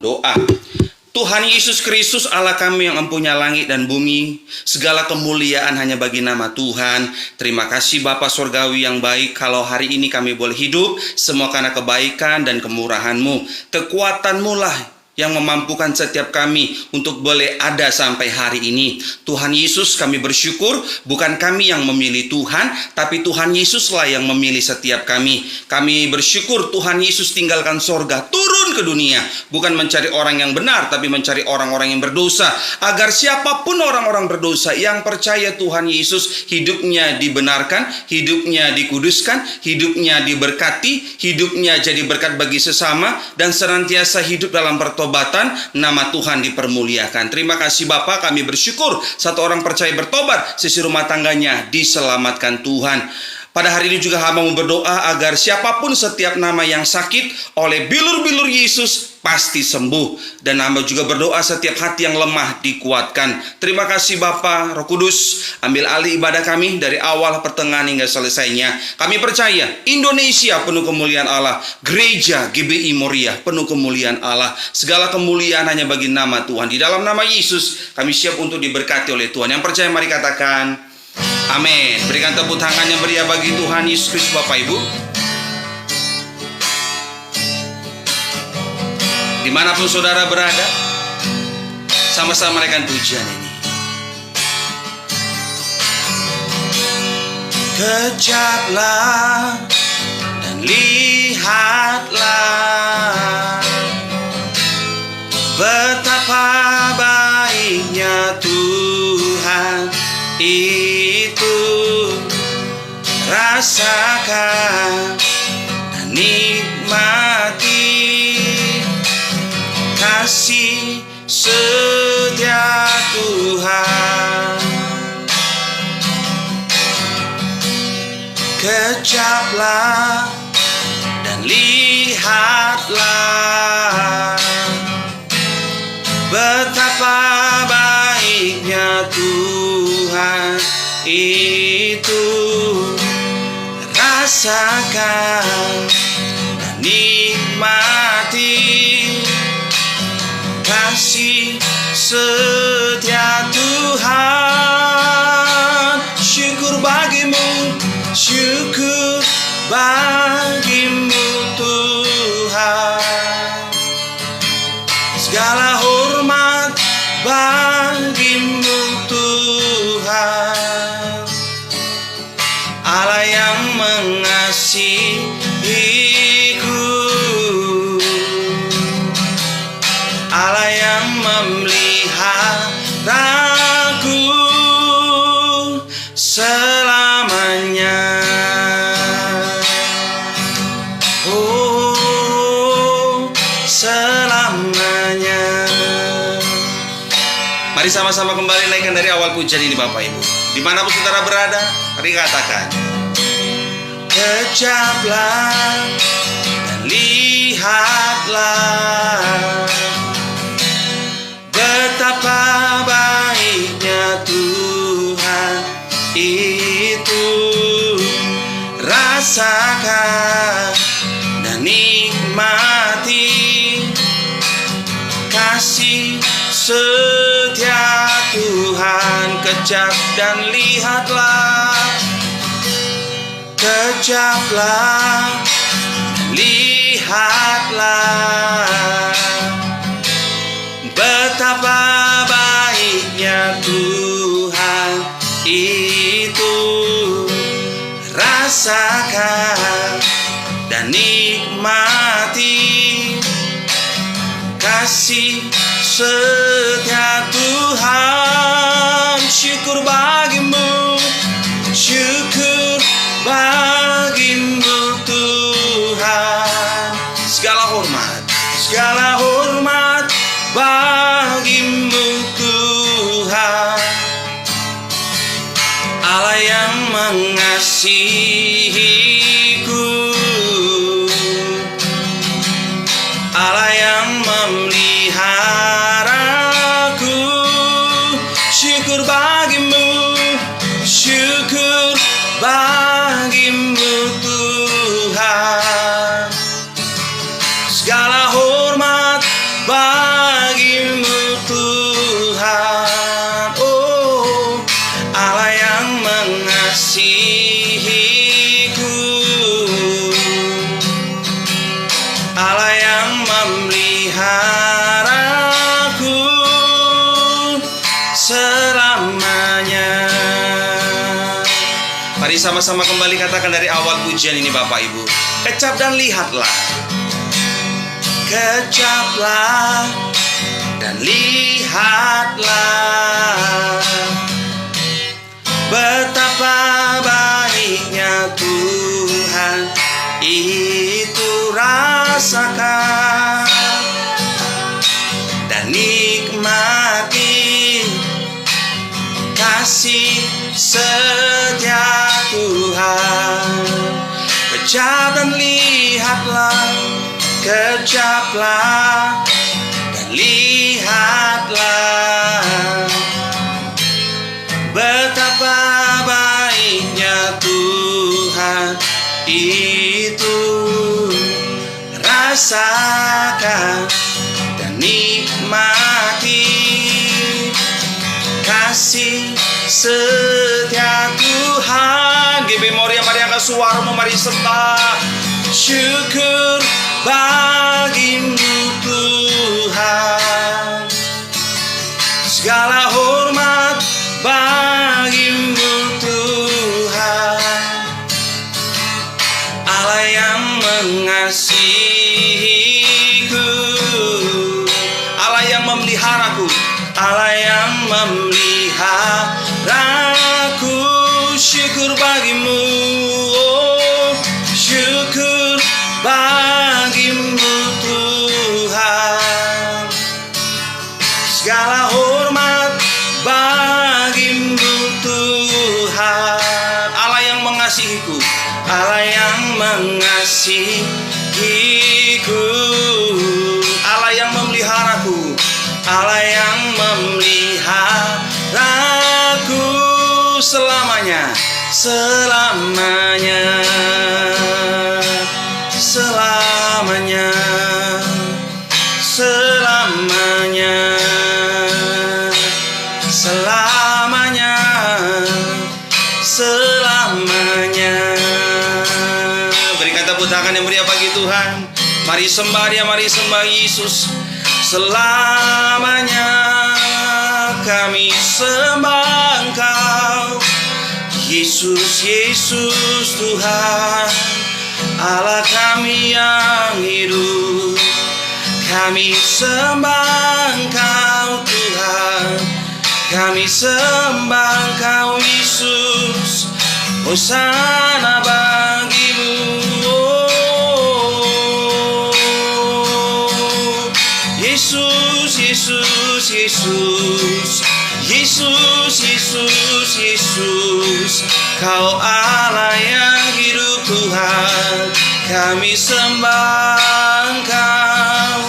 Doa. Tuhan Yesus Kristus, Allah kami yang empunya langit dan bumi, segala kemuliaan hanya bagi nama Tuhan. Terima kasih Bapa Surgawi yang baik, kalau hari ini kami boleh hidup, semua karena kebaikan dan kemurahan-Mu. Kekuatan-Mu lah yang memampukan setiap kami untuk boleh ada sampai hari ini. Tuhan Yesus, kami bersyukur bukan kami yang memilih Tuhan, tapi Tuhan Yesuslah yang memilih setiap kami. Kami bersyukur Tuhan Yesus tinggalkan sorga, turun ke dunia, bukan mencari orang yang benar, tapi mencari orang-orang yang berdosa, agar siapapun orang-orang berdosa yang percaya Tuhan Yesus, hidupnya dibenarkan, hidupnya dikuduskan, hidupnya diberkati, hidupnya jadi berkat bagi sesama, dan senantiasa hidup dalam pertobatan, nama Tuhan dipermuliakan. Terima kasih Bapa, kami bersyukur satu orang percaya bertobat, sisi rumah tangganya diselamatkan Tuhan. Pada hari ini juga hamba-Mu berdoa agar siapapun setiap nama yang sakit oleh bilur-bilur Yesus pasti sembuh. Dan hamba juga berdoa setiap hati yang lemah dikuatkan. Terima kasih Bapa, Roh Kudus, ambil alih ibadah kami dari awal, pertengahan hingga selesainya. Kami percaya Indonesia penuh kemuliaan Allah, Gereja GBI Moria penuh kemuliaan Allah. Segala kemuliaan hanya bagi nama Tuhan. Di dalam nama Yesus kami siap untuk diberkati oleh Tuhan. Yang percaya mari katakan amin. Berikan tepuk tangan yang meriah bagi Tuhan Yesus Kristus. Bapak Ibu, dimanapun saudara berada, sama-sama menaikkan pujian ini. Kejaplah dan lihatlah betapa baiknya Tuhan itu. Rasakan dan nikmati kasih setia Tuhan. Kejaplah dan lihatlah betapa baiknya Tuhan itu. Rasakan dan nikmati kasih setia Tuhan. Syukur bagimu, syukur bagimu Tuhan. Segala hormat bagimu Tuhan. Allah yang mengasihiku, Allah yang memeliharaku selamanya. Oh, selamanya. Mari sama-sama kembali naikkan dari awal pujian ini Bapak Ibu. Dimanapun saudara berada, mari katakan kejaplah dan lihatlah betapa baiknya Tuhan itu. Rasakan dan nikmati kasih setia Tuhan. Kejap dan lihatlah, kejaplah, lihatlah betapa baiknya Tuhan itu. Rasakan dan nikmati kasih setia Tuhan. Syukur bagimu, syukur bagimu Tuhan. Segala hormat bagimu Tuhan. Allah yang mengasihiku, Allah yang memeliharaku. Syukur bagimu, syukur bagimu Tuhan. Segala hormat bagimu memeliharaku selamanya. Mari sama-sama kembali katakan dari awal pujian ini Bapak Ibu. Kecap dan lihatlah. Kecaplah dan lihatlah betapa baiknya Tuhan, itu rasakan dan nikmati kasih setia Tuhan. Kecap dan lihatlah, kecaplah dan lihatlah betapa baiknya Tuhan, itu rasakan dan nikmati kasih setia Tuhan. GB Moria, mari angkat suaramu, mari sembah. Syukur bagimu Tuhan, segala hormat bagimu Tuhan, Allah yang mengasihiku, Allah yang memeliharaku, Allah yang memeliharaku. Syukur bagimu, oh, syukur bagimu Tuhan, segala hormat bagimu Tuhan. Allah yang mengasihiku, Allah yang mengasihiku, Allah yang memeliharaku, Allah yang memeliharaku selamanya, selamanya, selamanya, selamanya, selamanya, selamanya. Berikan tepuk tangan yang meriah bagi Tuhan. Mari sembah Dia, mari sembah Yesus. Selamanya kami sembah Engkau, Yesus, Yesus Tuhan, Allah kami yang hidup. Kami sembah Engkau Tuhan, kami sembah Engkau Yesus. Hosana bagimu, Yesus, Yesus, Yesus, Yesus, Yesus, Yesus, Kau Allah yang hidup Tuhan. Kami sembah Engkau,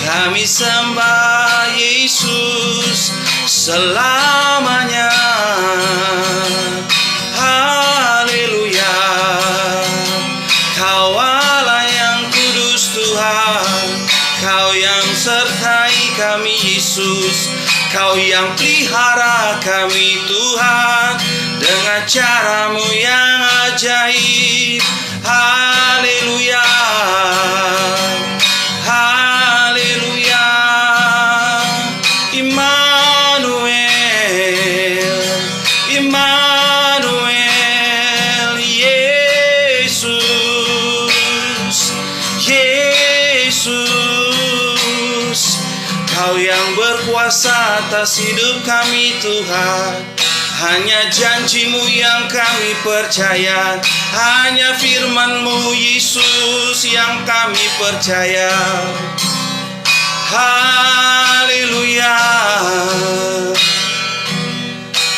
kami sembah Yesus selamanya. Haleluya, Kau Allah yang kudus Tuhan, Kau yang sertai kami Yesus, Kau yang pelihara kami Tuhan dengan cara-Mu yang ajaib. Haleluya, haleluya, Immanuel, Immanuel, Yesus, Yesus, Kau yang berkuasa atas hidup kami Tuhan. Hanya janji-Mu yang kami percaya, hanya firman-Mu Yesus yang kami percaya. Haleluya,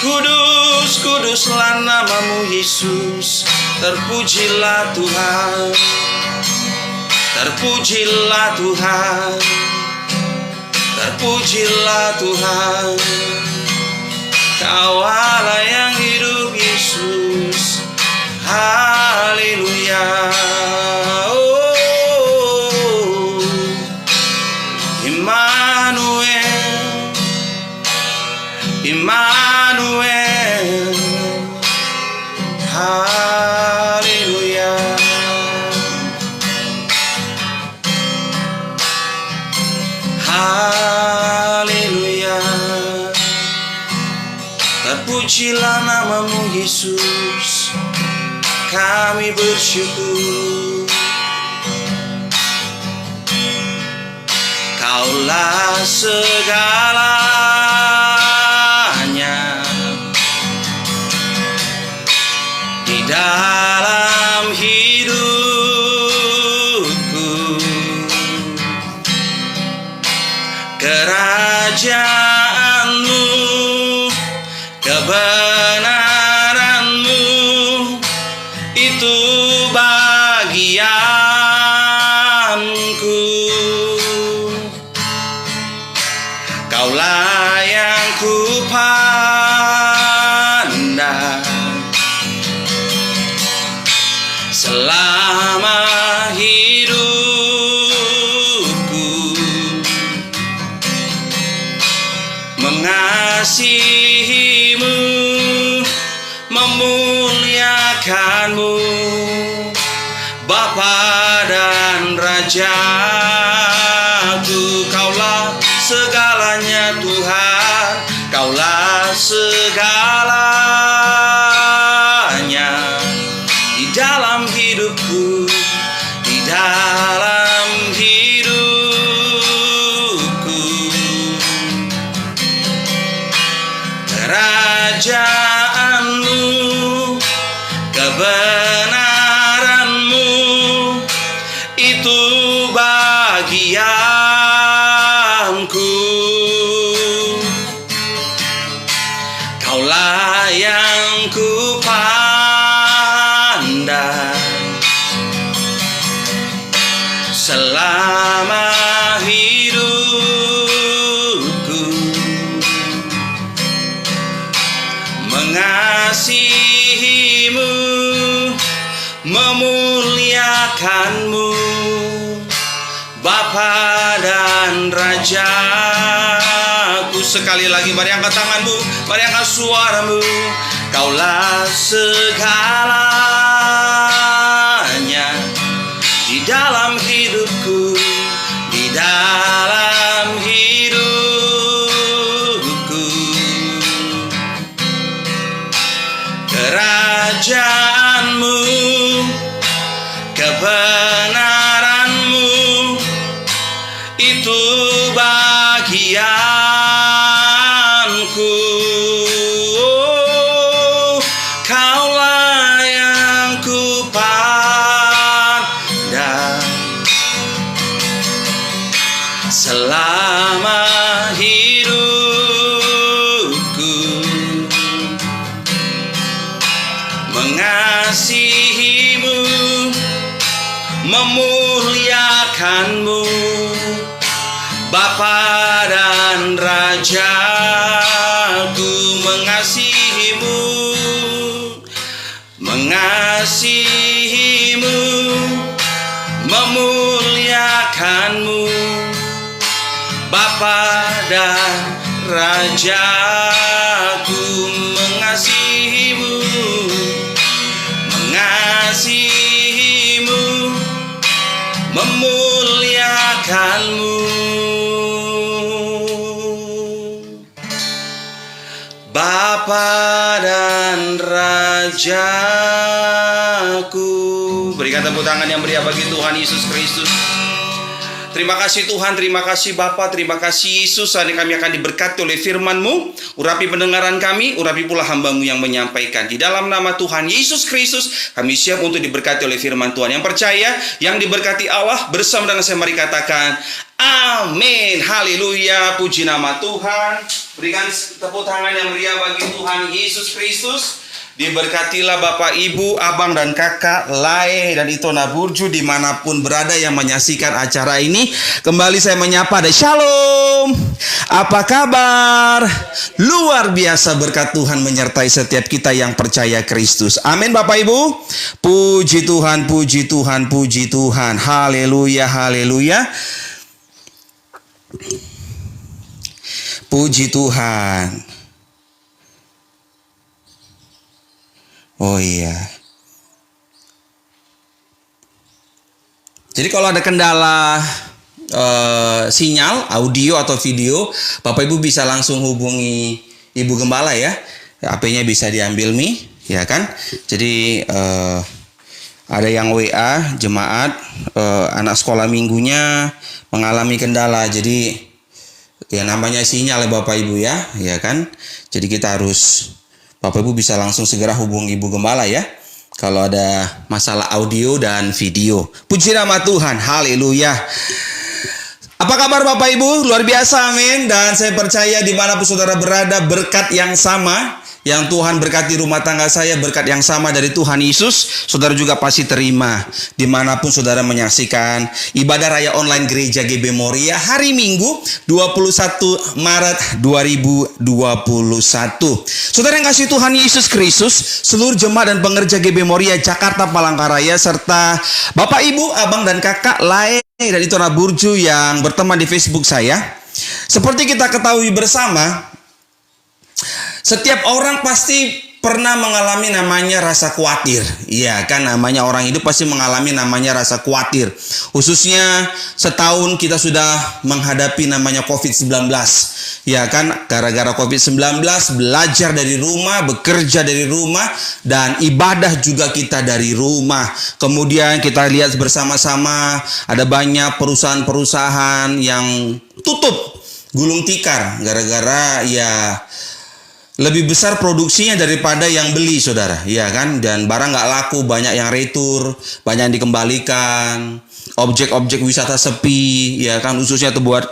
kudus, kuduslah nama-Mu Yesus. Terpujilah Tuhan, terpujilah Tuhan, terpujilah Tuhan. Kau Allah yang hidup Yesus. Haleluya, oh, Immanuel, Immanuel, haleluya. Haleluya. Terpujilah namamu Yesus, kami bersyukur. Kaulah segalanya di dalam hidupku. Kerajaanmu, kebenaranmu, itu bagianku. Kaulah yang kupandang selama hidupku, mengasihimu, memuliakanmu, Bapa dan Rajaku. Kaulah segalanya Tuhan, Kaulah segalanya di dalam hidupku, di dalam hidupku. Kerajaanmu, kebenaranmu, itu bagianku. Kaulah yang kupandang selama hidupku, mengasihimu, memuliakanmu, Bapa dan Rajaku. Sekali lagi mari angkat tanganmu, mari angkat suaramu. Kaulah segalanya di dalam hidupku, di dalam hidupku. Kerajaanmu, kebenaranmu, itu bagianku. Kaulah yang kupandang selama hidupku, mengasihimu, memuliakanmu, Bapa dan Rajaku. Mengasihimu, mengasihimu, memuliakanmu, Bapa dan Rajaku. Mengasihimu, mengasihimu, memuliakanmu, Bapa dan Rajaku. Berikan tepuk tangan yang meriah bagi Tuhan Yesus Kristus. Terima kasih Tuhan, terima kasih Bapa, terima kasih Yesus. Saat ini kami akan diberkati oleh firman-Mu. Urapi pendengaran kami, urapi pula hamba-Mu yang menyampaikan. Di dalam nama Tuhan Yesus Kristus, kami siap untuk diberkati oleh firman Tuhan. Yang percaya, yang diberkati Allah, bersama dengan saya mari katakan, amin. Haleluya, puji nama Tuhan. Berikan tepuk tangan yang meriah bagi Tuhan Yesus Kristus. Diberkatilah Bapak, Ibu, Abang, dan Kakak, Lae, dan Itona Burju dimanapun berada yang menyaksikan acara ini. Kembali saya menyapa ada Shalom. Apa kabar? Luar biasa berkat Tuhan menyertai setiap kita yang percaya Kristus. Amin Bapak Ibu. Puji Tuhan, puji Tuhan, puji Tuhan. Haleluya, haleluya. Puji Tuhan. Oh iya. Jadi kalau ada kendala sinyal audio atau video, Bapak Ibu bisa langsung hubungi Ibu Gembala ya. HP-nya bisa diambil ya kan. Jadi ada yang WA jemaat anak sekolah minggunya mengalami kendala. Jadi ya namanya sinyal ya Bapak Ibu ya kan. Jadi kita harus, Bapak Ibu bisa langsung segera hubungi Ibu Gembala ya kalau ada masalah audio dan video. Puji nama Tuhan, haleluya. Apa kabar Bapak Ibu? Luar biasa, amin. Dan saya percaya dimanapun saudara berada, berkat yang sama yang Tuhan berkati rumah tangga saya, berkat yang sama dari Tuhan Yesus, saudara juga pasti terima dimanapun saudara menyaksikan ibadah raya online Gereja GB Moria hari Minggu 21 Maret 2021. Saudara yang kasih Tuhan Yesus Kristus, seluruh jemaat dan pengerja GB Moria Jakarta Palangkaraya, serta Bapak Ibu, Abang dan Kakak lain dan itu anak burju yang berteman di Facebook saya. Seperti kita ketahui bersama, setiap orang pasti pernah mengalami namanya rasa khawatir. Iya kan, namanya orang hidup pasti mengalami namanya rasa khawatir. Khususnya setahun kita sudah menghadapi namanya COVID-19. Ya kan, gara-gara COVID-19 belajar dari rumah, bekerja dari rumah, dan ibadah juga kita dari rumah. Kemudian kita lihat bersama-sama ada banyak perusahaan-perusahaan yang tutup gulung tikar gara-gara ya lebih besar produksinya daripada yang beli, saudara, ya kan? Dan barang nggak laku, banyak yang retur, banyak yang dikembalikan, objek-objek wisata sepi, ya kan? Khususnya tuh buat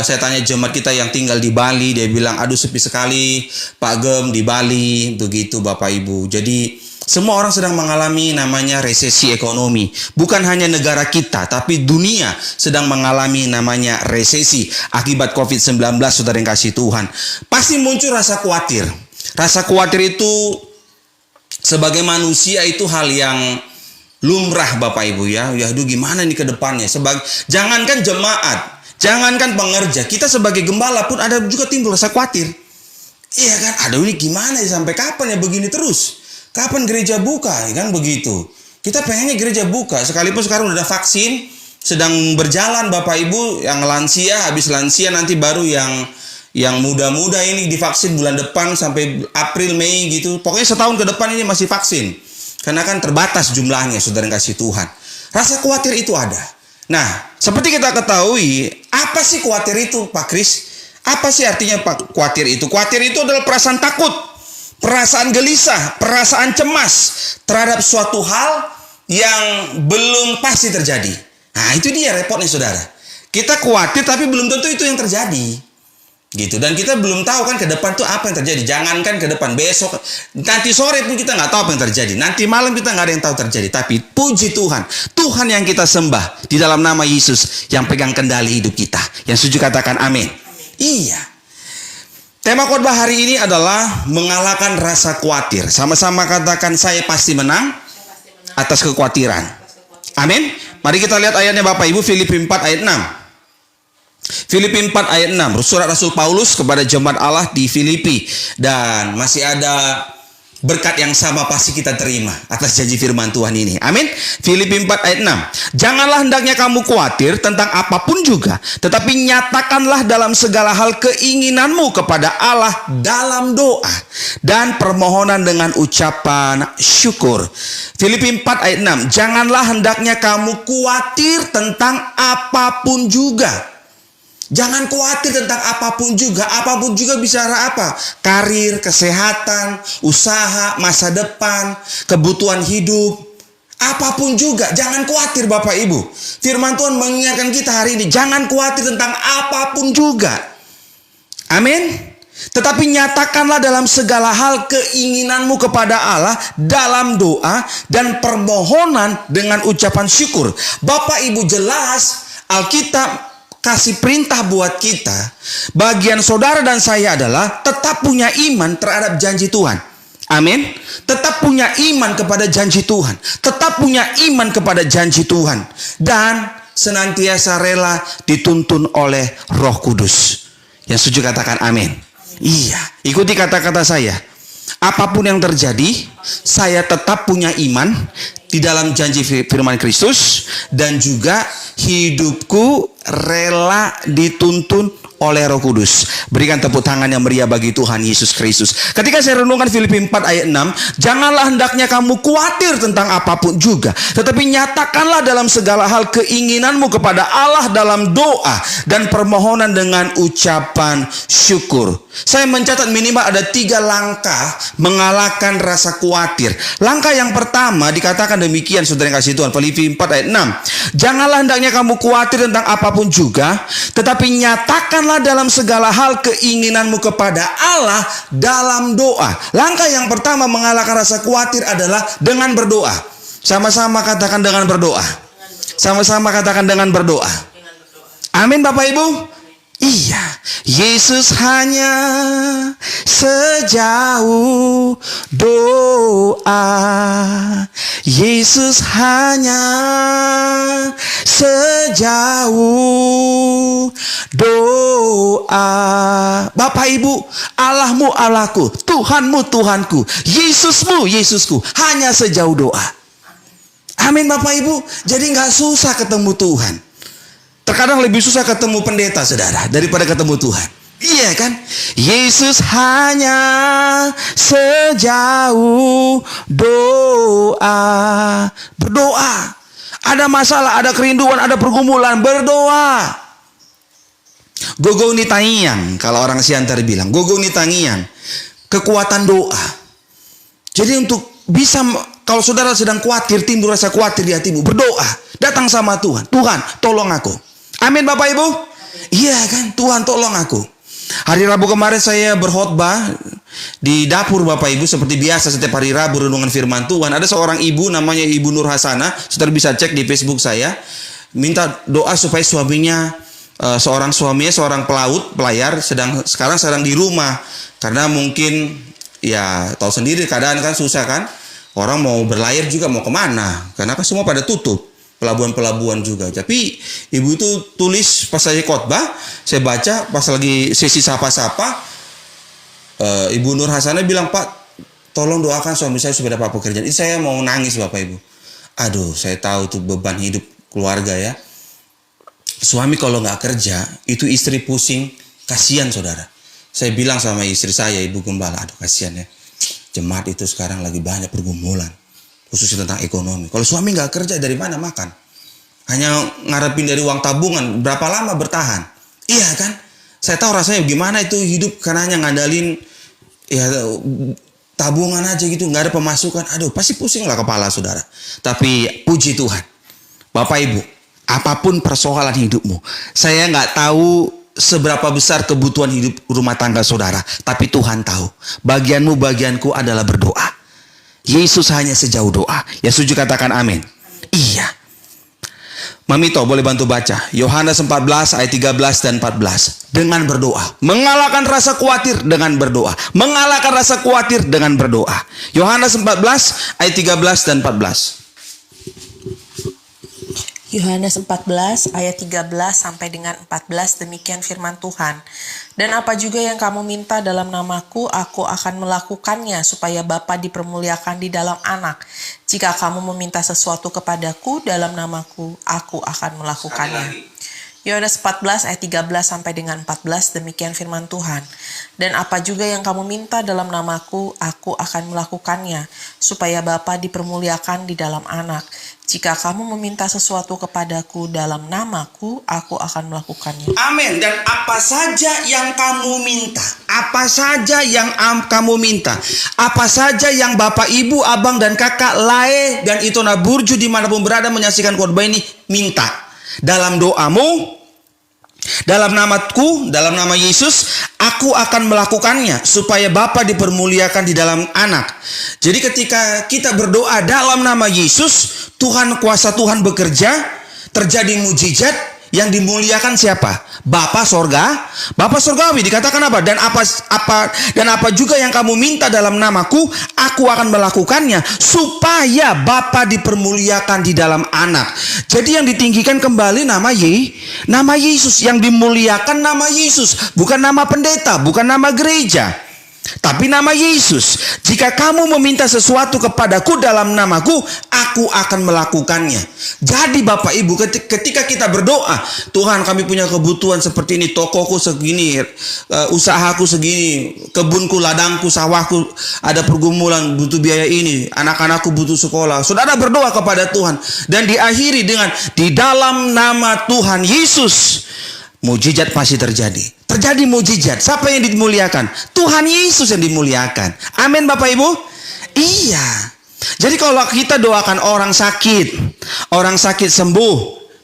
saya tanya jemaat kita yang tinggal di Bali, dia bilang, aduh sepi sekali, Pak Gem di Bali, begitu Bapak Ibu. Jadi semua orang sedang mengalami namanya resesi ekonomi. Bukan hanya negara kita, tapi dunia sedang mengalami namanya resesi akibat COVID-19, saudara yang kasih Tuhan. Pasti muncul rasa khawatir. Rasa khawatir itu sebagai manusia itu hal yang lumrah Bapak Ibu ya. Ya aduh gimana nih ke depannya. Jangankan jemaat, jangankan pengerja, kita sebagai gembala pun ada juga timbul rasa khawatir. Iya kan, aduh ini gimana ya, sampai kapan ya begini terus? Kapan gereja buka, ya kan begitu. Kita pengennya gereja buka, sekalipun sekarang udah vaksin, sedang berjalan Bapak Ibu, yang lansia, habis lansia nanti baru yang muda-muda ini divaksin bulan depan sampai April, Mei gitu. Pokoknya setahun ke depan ini masih vaksin. Karena kan terbatas jumlahnya, saudara yang kasih Tuhan. Rasa khawatir itu ada. Nah, seperti kita ketahui, apa sih khawatir itu Pak Kris? Apa sih artinya Pak khawatir itu? Khawatir itu adalah perasaan takut, perasaan gelisah, perasaan cemas terhadap suatu hal yang belum pasti terjadi. Nah, itu dia repotnya saudara. Kita khawatir tapi belum tentu itu yang terjadi. Gitu. Dan kita belum tahu kan ke depan tuh apa yang terjadi. Jangankan ke depan, besok, nanti sore pun kita nggak tahu apa yang terjadi. Nanti malam kita nggak ada yang tahu terjadi. Tapi puji Tuhan, Tuhan yang kita sembah di dalam nama Yesus yang pegang kendali hidup kita. Yang setuju katakan amin. Iya. Tema khotbah hari ini adalah mengalahkan rasa khawatir. Sama-sama katakan, saya pasti menang atas kekhawatiran. Amin. Mari kita lihat ayatnya Bapak Ibu, Filipi 4 ayat 6. Filipi 4 ayat 6. Surat Rasul Paulus kepada jemaat Allah di Filipi. Dan masih ada berkat yang sama pasti kita terima atas janji firman Tuhan ini. Amin. Filipi 4 ayat 6. Janganlah hendaknya kamu khawatir tentang apapun juga, tetapi nyatakanlah dalam segala hal keinginanmu kepada Allah dalam doa dan permohonan dengan ucapan syukur. Filipi 4 ayat 6. Janganlah hendaknya kamu khawatir tentang apapun juga. Jangan khawatir tentang apapun juga. Apapun juga bicara apa? Karir, kesehatan, usaha, masa depan, kebutuhan hidup. Apapun juga. Jangan khawatir Bapak Ibu. Firman Tuhan mengingatkan kita hari ini. Jangan khawatir tentang apapun juga. Amin. Tetapi nyatakanlah dalam segala hal keinginanmu kepada Allah dalam doa dan permohonan dengan ucapan syukur. Bapak Ibu, jelas Alkitab kasih perintah buat kita, bagian saudara dan saya adalah tetap punya iman terhadap janji Tuhan. Amin. Tetap punya iman kepada janji Tuhan. Tetap punya iman kepada janji Tuhan. Dan senantiasa rela dituntun oleh Roh Kudus. Yang setuju katakan amin. Iya, ikuti kata-kata saya. Apapun yang terjadi, saya tetap punya iman di dalam janji firman Kristus, dan juga hidupku rela dituntun oleh Roh Kudus. Berikan tepuk tangan yang meriah bagi Tuhan Yesus Kristus. Ketika saya renungkan Filipi 4 ayat 6, janganlah hendaknya kamu khawatir tentang apapun juga, tetapi nyatakanlah dalam segala hal keinginanmu kepada Allah dalam doa dan permohonan dengan ucapan syukur. Saya mencatat minimal ada 3 langkah mengalahkan rasa khawatir. Langkah yang pertama dikatakan demikian, saudara yang kasih Tuhan, Filipi 4 ayat 6. Janganlah hendaknya kamu khawatir tentang apapun juga, tetapi nyatakanlah dalam segala hal keinginanmu kepada Allah dalam doa. Langkah yang pertama mengalahkan rasa khawatir adalah dengan berdoa. Sama-sama katakan dengan berdoa. Sama-sama katakan dengan berdoa. Amin Bapak Ibu. Iya, Yesus hanya sejauh doa. Yesus hanya sejauh doa. Bapak Ibu, Allahmu Allahku, Tuhanmu Tuhanku, Yesusmu Yesusku, hanya sejauh doa. Amin Bapak Ibu. Jadi nggak susah ketemu Tuhan. Terkadang lebih susah ketemu pendeta, saudara, daripada ketemu Tuhan. Iya kan? Yesus hanya sejauh doa. Berdoa. Ada masalah, ada kerinduan, ada pergumulan, berdoa. Gogo ni tangian, kalau orang Siantar bilang. Gogo ni tangian. Kekuatan doa. Jadi untuk bisa, kalau saudara sedang khawatir, timbul rasa khawatir di hatimu, berdoa. Datang sama Tuhan. Tuhan, tolong aku. Amin Bapak Ibu. Iya kan, Tuhan tolong aku. Hari Rabu kemarin saya berkhotbah di dapur Bapak Ibu. Seperti biasa setiap hari Rabu renungan firman Tuhan. Ada seorang ibu namanya Ibu Nur Hasanah. Saudara bisa cek di Facebook saya. Minta doa supaya suaminya, seorang pelaut, pelayar, sekarang sedang di rumah. Karena mungkin ya tahu sendiri keadaan kan susah kan. Orang mau berlayar juga mau kemana. Karena kan semua pada tutup. Pelabuhan-pelabuhan juga. Tapi ibu itu tulis pas saya khotbah, saya baca pas lagi sesi sapa-sapa, Ibu Nur Hasanah bilang, Pak, tolong doakan suami saya supaya dapat pekerjaan. Ini saya mau nangis Bapak Ibu. Aduh, saya tahu tuh beban hidup keluarga ya. Suami kalau nggak kerja, itu istri pusing, kasihan saudara. Saya bilang sama istri saya, Ibu Gembala, aduh kasihan ya. Jemaat itu sekarang lagi banyak pergumulan. Khususnya tentang ekonomi. Kalau suami nggak kerja, dari mana makan? Hanya ngarepin dari uang tabungan. Berapa lama bertahan? Iya kan? Saya tahu rasanya gimana itu hidup karena hanya ngandalin ya tabungan aja gitu. Nggak ada pemasukan. Aduh, pasti pusing lah kepala saudara. Tapi puji Tuhan. Bapak Ibu, apapun persoalan hidupmu. Saya nggak tahu seberapa besar kebutuhan hidup rumah tangga saudara. Tapi Tuhan tahu. Bagianmu, bagianku adalah berdoa. Yesus hanya sejauh doa. Ya setuju katakan amin. Iya. Mamito boleh bantu baca Yohanes 14 ayat 13 dan 14. Dengan berdoa. Mengalahkan rasa khawatir dengan berdoa. Mengalahkan rasa khawatir dengan berdoa. Yohanes 14 ayat 13 dan 14. Yohanes 14 ayat 13 sampai dengan 14, demikian firman Tuhan. Dan apa juga yang kamu minta dalam namaku, aku akan melakukannya supaya Bapa dipermuliakan di dalam Anak. Jika kamu meminta sesuatu kepadaku dalam namaku, aku akan melakukannya. Yohanes 14 ayat 13 sampai dengan 14, demikian firman Tuhan. Dan apa juga yang kamu minta dalam namaku, aku akan melakukannya, supaya Bapa dipermuliakan di dalam Anak. Jika kamu meminta sesuatu kepadaku dalam namaku, aku akan melakukannya. Amin. Dan apa saja yang kamu minta, apa saja yang kamu minta, apa saja yang Bapak, Ibu, Abang, dan Kakak, Lae, dan Itona Burju dimanapun berada menyaksikan khotbah ini, minta. Dalam doamu, dalam namaku, dalam nama Yesus, aku akan melakukannya supaya Bapa dipermuliakan di dalam Anak. Jadi ketika kita berdoa dalam nama Yesus, Tuhan, kuasa Tuhan bekerja, terjadi mujizat, yang dimuliakan siapa? Bapa sorga, Bapa sorgawi. Dikatakan apa? Dan apa juga yang kamu minta dalam namaku, aku akan melakukannya supaya Bapa dipermuliakan di dalam Anak. Jadi yang ditinggikan kembali nama Yesus, yang dimuliakan nama Yesus, bukan nama pendeta, bukan nama gereja. Tapi nama Yesus, jika kamu meminta sesuatu kepadaku dalam namaku, aku akan melakukannya. Jadi Bapak Ibu, ketika kita berdoa, Tuhan kami punya kebutuhan seperti ini, tokoku segini, usahaku segini, kebunku, ladangku, sawahku, ada pergumulan, butuh biaya ini, anak-anakku butuh sekolah. Saudara berdoa kepada Tuhan, dan diakhiri dengan di dalam nama Tuhan Yesus, mujizat pasti terjadi. Terjadi mujizat. Siapa yang dimuliakan? Tuhan Yesus yang dimuliakan. Amin Bapak Ibu? Iya. Jadi kalau kita doakan orang sakit sembuh,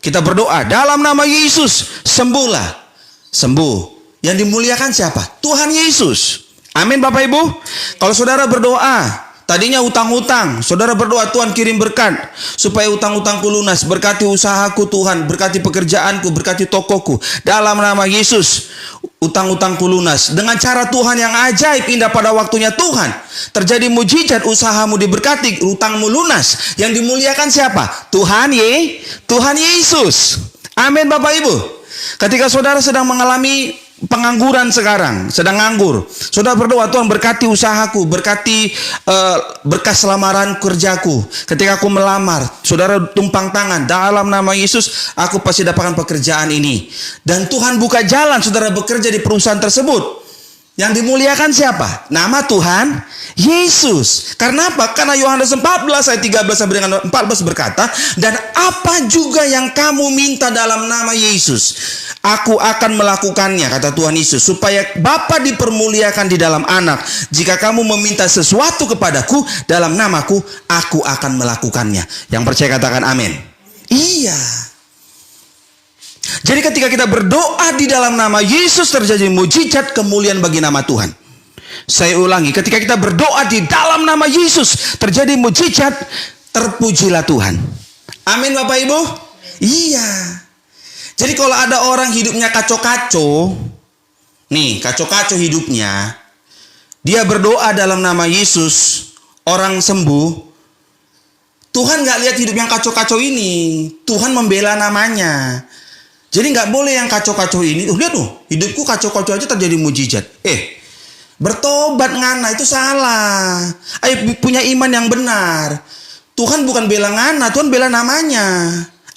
kita berdoa dalam nama Yesus, sembuhlah. Sembuh. Yang dimuliakan siapa? Tuhan Yesus. Amin Bapak Ibu? Kalau saudara berdoa, tadinya utang-utang, saudara berdoa, Tuhan kirim berkat supaya utang-utangku lunas, berkati usahaku Tuhan, berkati pekerjaanku, berkati tokoku. Dalam nama Yesus, utang-utangku lunas. Dengan cara Tuhan yang ajaib indah pada waktunya Tuhan, terjadi mujizat, usahamu diberkati, utangmu lunas. Yang dimuliakan siapa? Tuhan Yesus. Amin Bapak Ibu. Ketika saudara sedang mengalami pengangguran sekarang, sedang nganggur, saudara berdoa, Tuhan berkati usahaku, berkati berkas lamaran kerjaku. Ketika aku melamar, saudara tumpang tangan, dalam nama Yesus aku pasti dapatkan pekerjaan ini. Dan Tuhan buka jalan, saudara bekerja di perusahaan tersebut. Yang dimuliakan siapa? Nama Tuhan Yesus. Karena apa? Karena Yohanes 14 ayat 13 sampai dengan 14 berkata, dan apa juga yang kamu minta dalam nama Yesus, aku akan melakukannya, kata Tuhan Yesus, supaya Bapa dipermuliakan di dalam Anak. Jika kamu meminta sesuatu kepadaku dalam namaku, aku akan melakukannya. Yang percaya katakan amin. Iya. Jadi ketika kita berdoa di dalam nama Yesus, terjadi mujizat, kemuliaan bagi nama Tuhan. Saya ulangi, ketika kita berdoa di dalam nama Yesus, terjadi mujizat, terpujilah Tuhan. Amin Bapak Ibu? Iya. Jadi kalau ada orang hidupnya kacau-kacau, nih kacau-kacau hidupnya, dia berdoa dalam nama Yesus, orang sembuh, Tuhan gak lihat hidup yang kacau-kacau ini. Tuhan membela namanya. Jadi nggak boleh yang kacau-kacau ini. Lihat tuh, hidupku kacau-kacau aja terjadi mujizat. Bertobat ngana itu salah. Ayo punya iman yang benar. Tuhan bukan bela ngana, Tuhan bela namanya.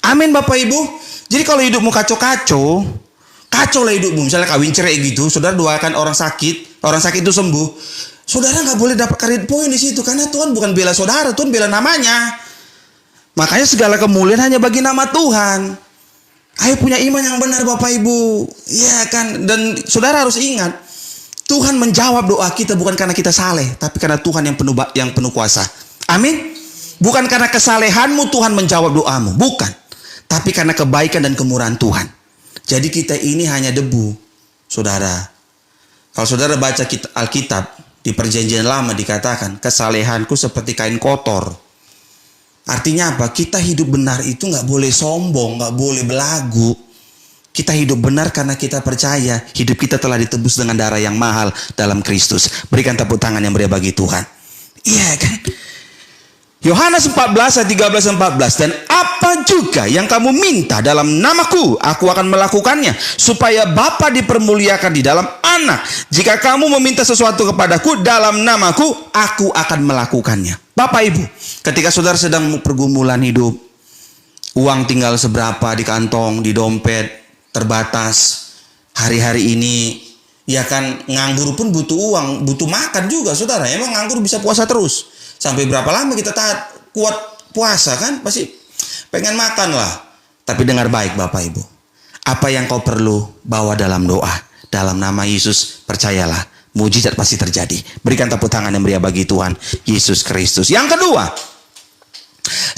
Amin Bapak Ibu. Jadi kalau hidupmu kacau-kacau, kacau lah hidupmu. Misalnya kawin cerai gitu, saudara doakan orang sakit itu sembuh. Saudara nggak boleh dapat credit point di situ, karena Tuhan bukan bela saudara, Tuhan bela namanya. Makanya segala kemuliaan hanya bagi nama Tuhan. Ayo punya iman yang benar Bapak Ibu. Ya kan. Dan saudara harus ingat, Tuhan menjawab doa kita bukan karena kita saleh, tapi karena Tuhan yang penuh kuasa. Amin. Bukan karena kesalehanmu Tuhan menjawab doamu, bukan. Tapi karena kebaikan dan kemurahan Tuhan. Jadi kita ini hanya debu. Saudara, kalau saudara baca Alkitab, di Perjanjian Lama dikatakan, kesalehanku seperti kain kotor. Artinya apa? Kita hidup benar itu nggak boleh sombong, nggak boleh belagu. Kita hidup benar karena kita percaya hidup kita telah ditebus dengan darah yang mahal dalam Kristus. Berikan tepuk tangan yang meriah bagi Tuhan. Iya kan? Yohanes 14 ayat 13 14. Dan apa juga yang kamu minta dalam namaku, aku akan melakukannya, supaya Bapa dipermuliakan di dalam Anak. Jika kamu meminta sesuatu kepadaku dalam namaku, aku akan melakukannya. Bapak Ibu, ketika saudara sedang pergumulan hidup, uang tinggal seberapa di kantong, di dompet, terbatas. Hari-hari ini, ya kan, nganggur pun butuh uang, butuh makan juga saudara. Emang nganggur bisa puasa terus? Sampai berapa lama kita kuat puasa kan? Pasti pengen makan lah. Tapi dengar baik Bapak Ibu, apa yang kau perlu bawa dalam doa, dalam nama Yesus, percayalah, mujizat pasti terjadi. Berikan tepuk tangan yang meriah bagi Tuhan Yesus Kristus. Yang kedua,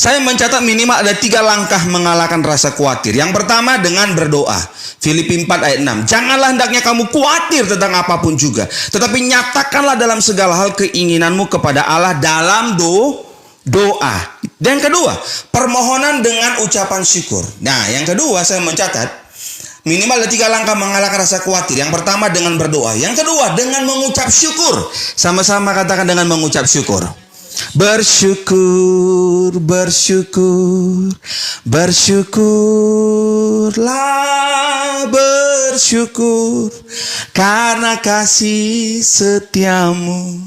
saya mencatat minimal ada 3 langkah mengalahkan rasa khawatir. Yang pertama dengan berdoa. Filipi 4 ayat 6. Janganlah hendaknya kamu khawatir tentang apapun juga, tetapi nyatakanlah dalam segala hal keinginanmu kepada Allah dalam doa. Dan yang kedua, permohonan dengan ucapan syukur. Nah, yang kedua saya mencatat minimal ada 3 langkah mengalahkan rasa khawatir. Yang pertama dengan berdoa. Yang kedua dengan mengucap syukur. Sama-sama katakan dengan mengucap syukur. Bersyukur, bersyukur, bersyukurlah, bersyukur karena kasih setiamu.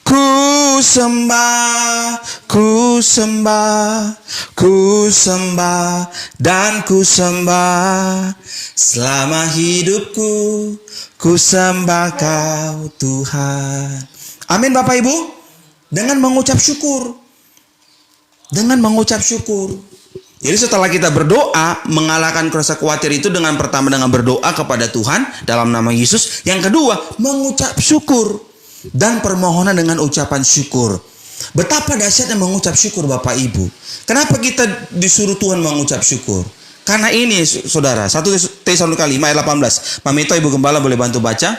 Ku sembah, ku sembah, ku sembah, dan ku sembah selama hidupku. Ku sembah Kau Tuhan. Amin Bapak Ibu. Dengan mengucap syukur. Dengan mengucap syukur. Jadi setelah kita berdoa, mengalahkan rasa khawatir itu dengan pertama dengan berdoa kepada Tuhan dalam nama Yesus. Yang kedua, mengucap syukur dan permohonan dengan ucapan syukur. Betapa dahsyatnya mengucap syukur Bapak Ibu. Kenapa kita disuruh Tuhan mengucap syukur? Karena ini saudara, 1 Tesalonika 5 ayat 18. Pamito Ibu Gembala boleh bantu baca? 1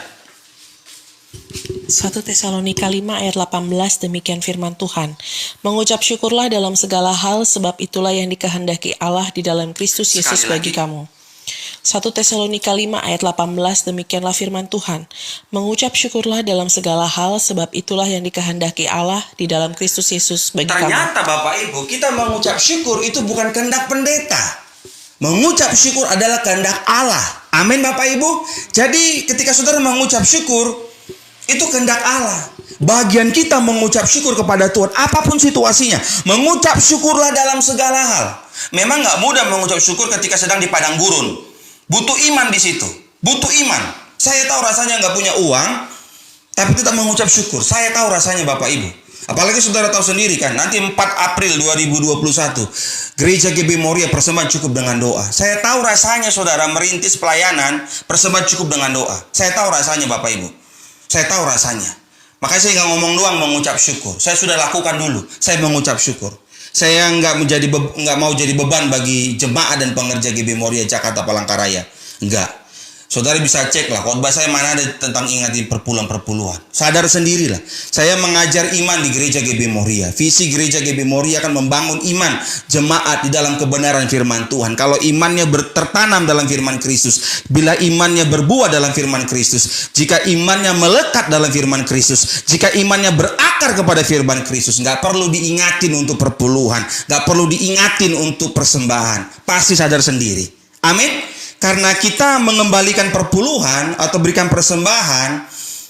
Tesalonika 5 ayat 18, demikian firman Tuhan. Mengucap syukurlah dalam segala hal, sebab itulah yang dikehendaki Allah di dalam Kristus Yesus bagi kamu. 1 Tesalonika 5 ayat 18, demikianlah firman Tuhan. Mengucap syukurlah dalam segala hal, sebab itulah yang dikehendaki Allah di dalam Kristus Yesus bagi kamu. Ternyata Bapak Ibu, kita mengucap syukur itu bukan kehendak pendeta. Mengucap syukur adalah kehendak Allah. Amin Bapak Ibu. Jadi ketika saudara mengucap syukur, itu kehendak Allah. Bagian kita mengucap syukur kepada Tuhan apapun situasinya. Mengucap syukurlah dalam segala hal. Memang gak mudah mengucap syukur ketika sedang di padang gurun. Butuh iman di situ. Butuh iman. Saya tahu rasanya gak punya uang, tapi tetap mengucap syukur. Saya tahu rasanya Bapak Ibu. Apalagi saudara tahu sendiri kan, nanti 4 April 2021, Gereja GB Moria persembahan cukup dengan doa. Saya tahu rasanya saudara merintis pelayanan, persembahan cukup dengan doa. Saya tahu rasanya Bapak Ibu. Saya tahu rasanya. Makanya saya nggak ngomong doang mengucap syukur. Saya sudah lakukan dulu. Saya mengucap syukur. Saya nggak mau jadi beban bagi jemaat dan pengerja GB Moria Jakarta Palangkaraya. Enggak. Saudara bisa cek lah, khotbah saya mana ada tentang ingatin perpuluhan-perpuluhan. Sadar sendirilah, saya mengajar iman di Gereja GB Moria. Visi Gereja GB Moria akan membangun iman jemaat di dalam kebenaran firman Tuhan. Kalau imannya tertanam dalam firman Kristus, bila imannya berbuah dalam firman Kristus, jika imannya melekat dalam firman Kristus, jika imannya berakar kepada firman Kristus, nggak perlu diingatin untuk perpuluhan, nggak perlu diingatin untuk persembahan. Pasti sadar sendiri. Amin. Karena kita mengembalikan perpuluhan atau berikan persembahan,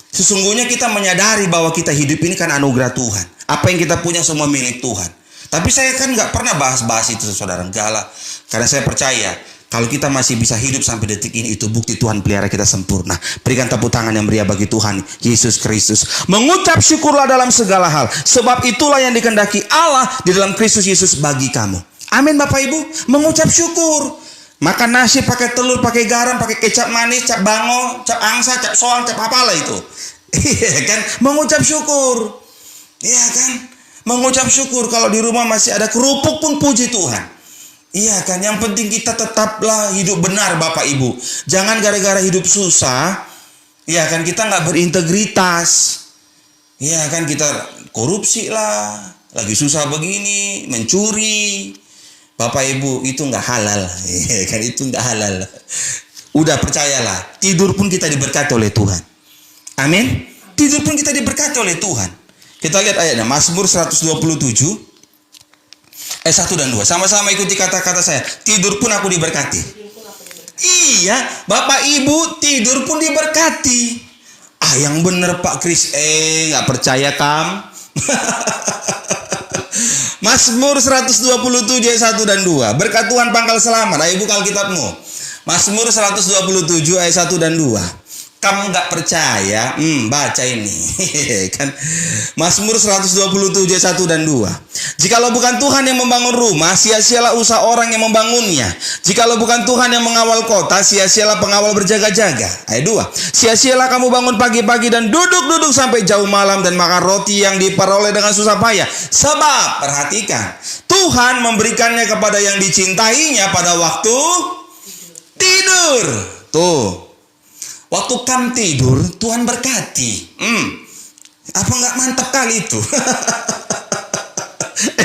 sesungguhnya kita menyadari bahwa kita hidup ini kan anugerah Tuhan. Apa yang kita punya semua milik Tuhan. Tapi saya kan nggak pernah bahas-bahas itu saudara. Enggak lah. Karena saya percaya kalau kita masih bisa hidup sampai detik ini, itu bukti Tuhan pelihara kita sempurna. Berikan tepuk tangan yang meriah bagi Tuhan Yesus Kristus. Mengucap syukurlah dalam segala hal, sebab itulah yang dikehendaki Allah di dalam Kristus Yesus bagi kamu. Amin Bapak Ibu. Mengucap syukur. Makan nasi pakai telur, pakai garam, pakai kecap manis, cap bango, cap angsa, cap soang, cap apalah itu. Iya kan? Mengucap syukur. Iya kan? Mengucap syukur. Kalau di rumah masih ada kerupuk pun puji Tuhan. Iya kan? Yang penting kita tetaplah hidup benar Bapak Ibu. Jangan gara-gara hidup susah, iya kan, kita nggak berintegritas. Iya kan, kita korupsi lah. Lagi susah begini, mencuri. Bapak Ibu, itu nggak halal. Kan itu nggak halal. Udah percayalah, tidur pun kita diberkati oleh Tuhan. Amin. Tidur pun kita diberkati oleh Tuhan. Kita lihat ayatnya, Mazmur 127 ayat 1 dan 2. Sama-sama ikuti kata-kata saya. Tidur pun aku diberkati. Iya, Bapak Ibu, tidur pun diberkati. Yang bener Pak Kris. Nggak percaya kam? Mazmur 127 ayat 1 dan 2. Berkat Tuhan pangkal selamat. Ayo buka Alkitabmu. Mazmur 127 ayat 1 dan 2. Kamu nggak percaya? Baca ini. Kan Mazmur 127 ayat 1 dan 2. Jikalau bukan Tuhan yang membangun rumah, sia-sialah usaha orang yang membangunnya. Jikalau bukan Tuhan yang mengawal kota, sia-sialah pengawal berjaga-jaga. Ayat 2. Sia-sialah kamu bangun pagi-pagi dan duduk-duduk sampai jauh malam dan makan roti yang diperoleh dengan susah payah. Sebab, perhatikan, Tuhan memberikannya kepada yang dicintainya pada waktu tidur. Tuh. Waktu kamu tidur, Tuhan berkati. Apa nggak mantap kali itu?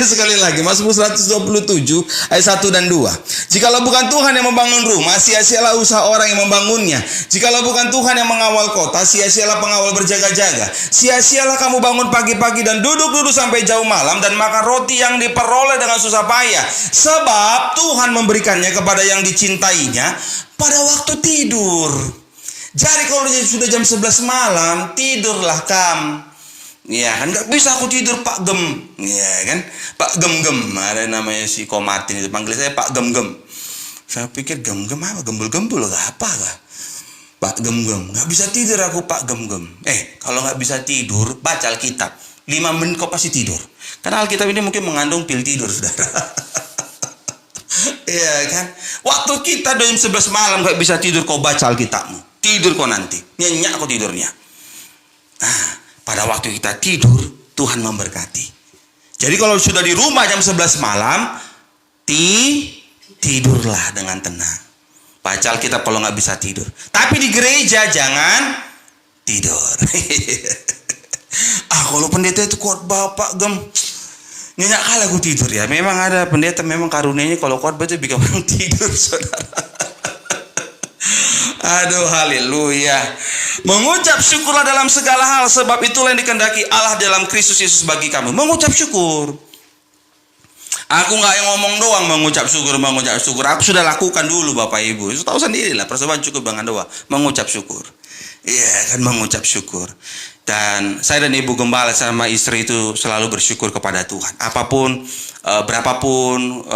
sekali lagi, Mazmur 127 ayat 1 dan 2. Jikalau bukan Tuhan yang membangun rumah, sia-sialah usaha orang yang membangunnya. Jikalau bukan Tuhan yang mengawal kota, sia-sialah pengawal berjaga-jaga. Sia-sialah kamu bangun pagi-pagi dan duduk-duduk sampai jauh malam dan makan roti yang diperoleh dengan susah payah. Sebab Tuhan memberikannya kepada yang dicintainya pada waktu tidur. Jadi kalau sudah jam 11 malam, tidurlah kam. Ya kan, nggak bisa aku tidur Pak Gem. Ya kan, Pak Gem-gem. Ada namanya si Ko Martin itu, panggil saya Pak Gem-gem. Saya pikir gem-gem apa, gembul-gembul gak apa kah? Pak Gem-gem, nggak bisa tidur aku Pak Gem-gem. Kalau nggak bisa tidur, baca Alkitab. 5 menit kau pasti tidur. Karena Alkitab ini mungkin mengandung pil tidur, saudara. Iya kan, waktu kita jam 11 malam nggak bisa tidur, kau baca Alkitabmu. Tidur kau nanti, nyenyak kau tidurnya. Nah, pada waktu kita tidur, Tuhan memberkati. Jadi kalau sudah di rumah jam 11 malam, tidurlah dengan tenang. Baca Alkitab kalau nggak bisa tidur. Tapi di gereja jangan tidur. Kalau pendeta itu khotbah Pak Gem, nyenyak kali aku tidur ya. Memang ada pendeta memang karunianya kalau khotbah itu bikin orang tidur, saudara. Aduh, haleluya. Mengucap syukurlah dalam segala hal, sebab itulah yang dikehendaki Allah dalam Kristus Yesus bagi kamu. Mengucap syukur. Aku nggak yang ngomong doang mengucap syukur. Aku sudah lakukan dulu Bapak Ibu. Tahu sendiri lah, persembahan cukup dengan doa. Mengucap syukur. Iya kan, mengucap syukur. Dan saya dan Ibu Gembala sama istri itu selalu bersyukur kepada Tuhan. Apapun, berapapun,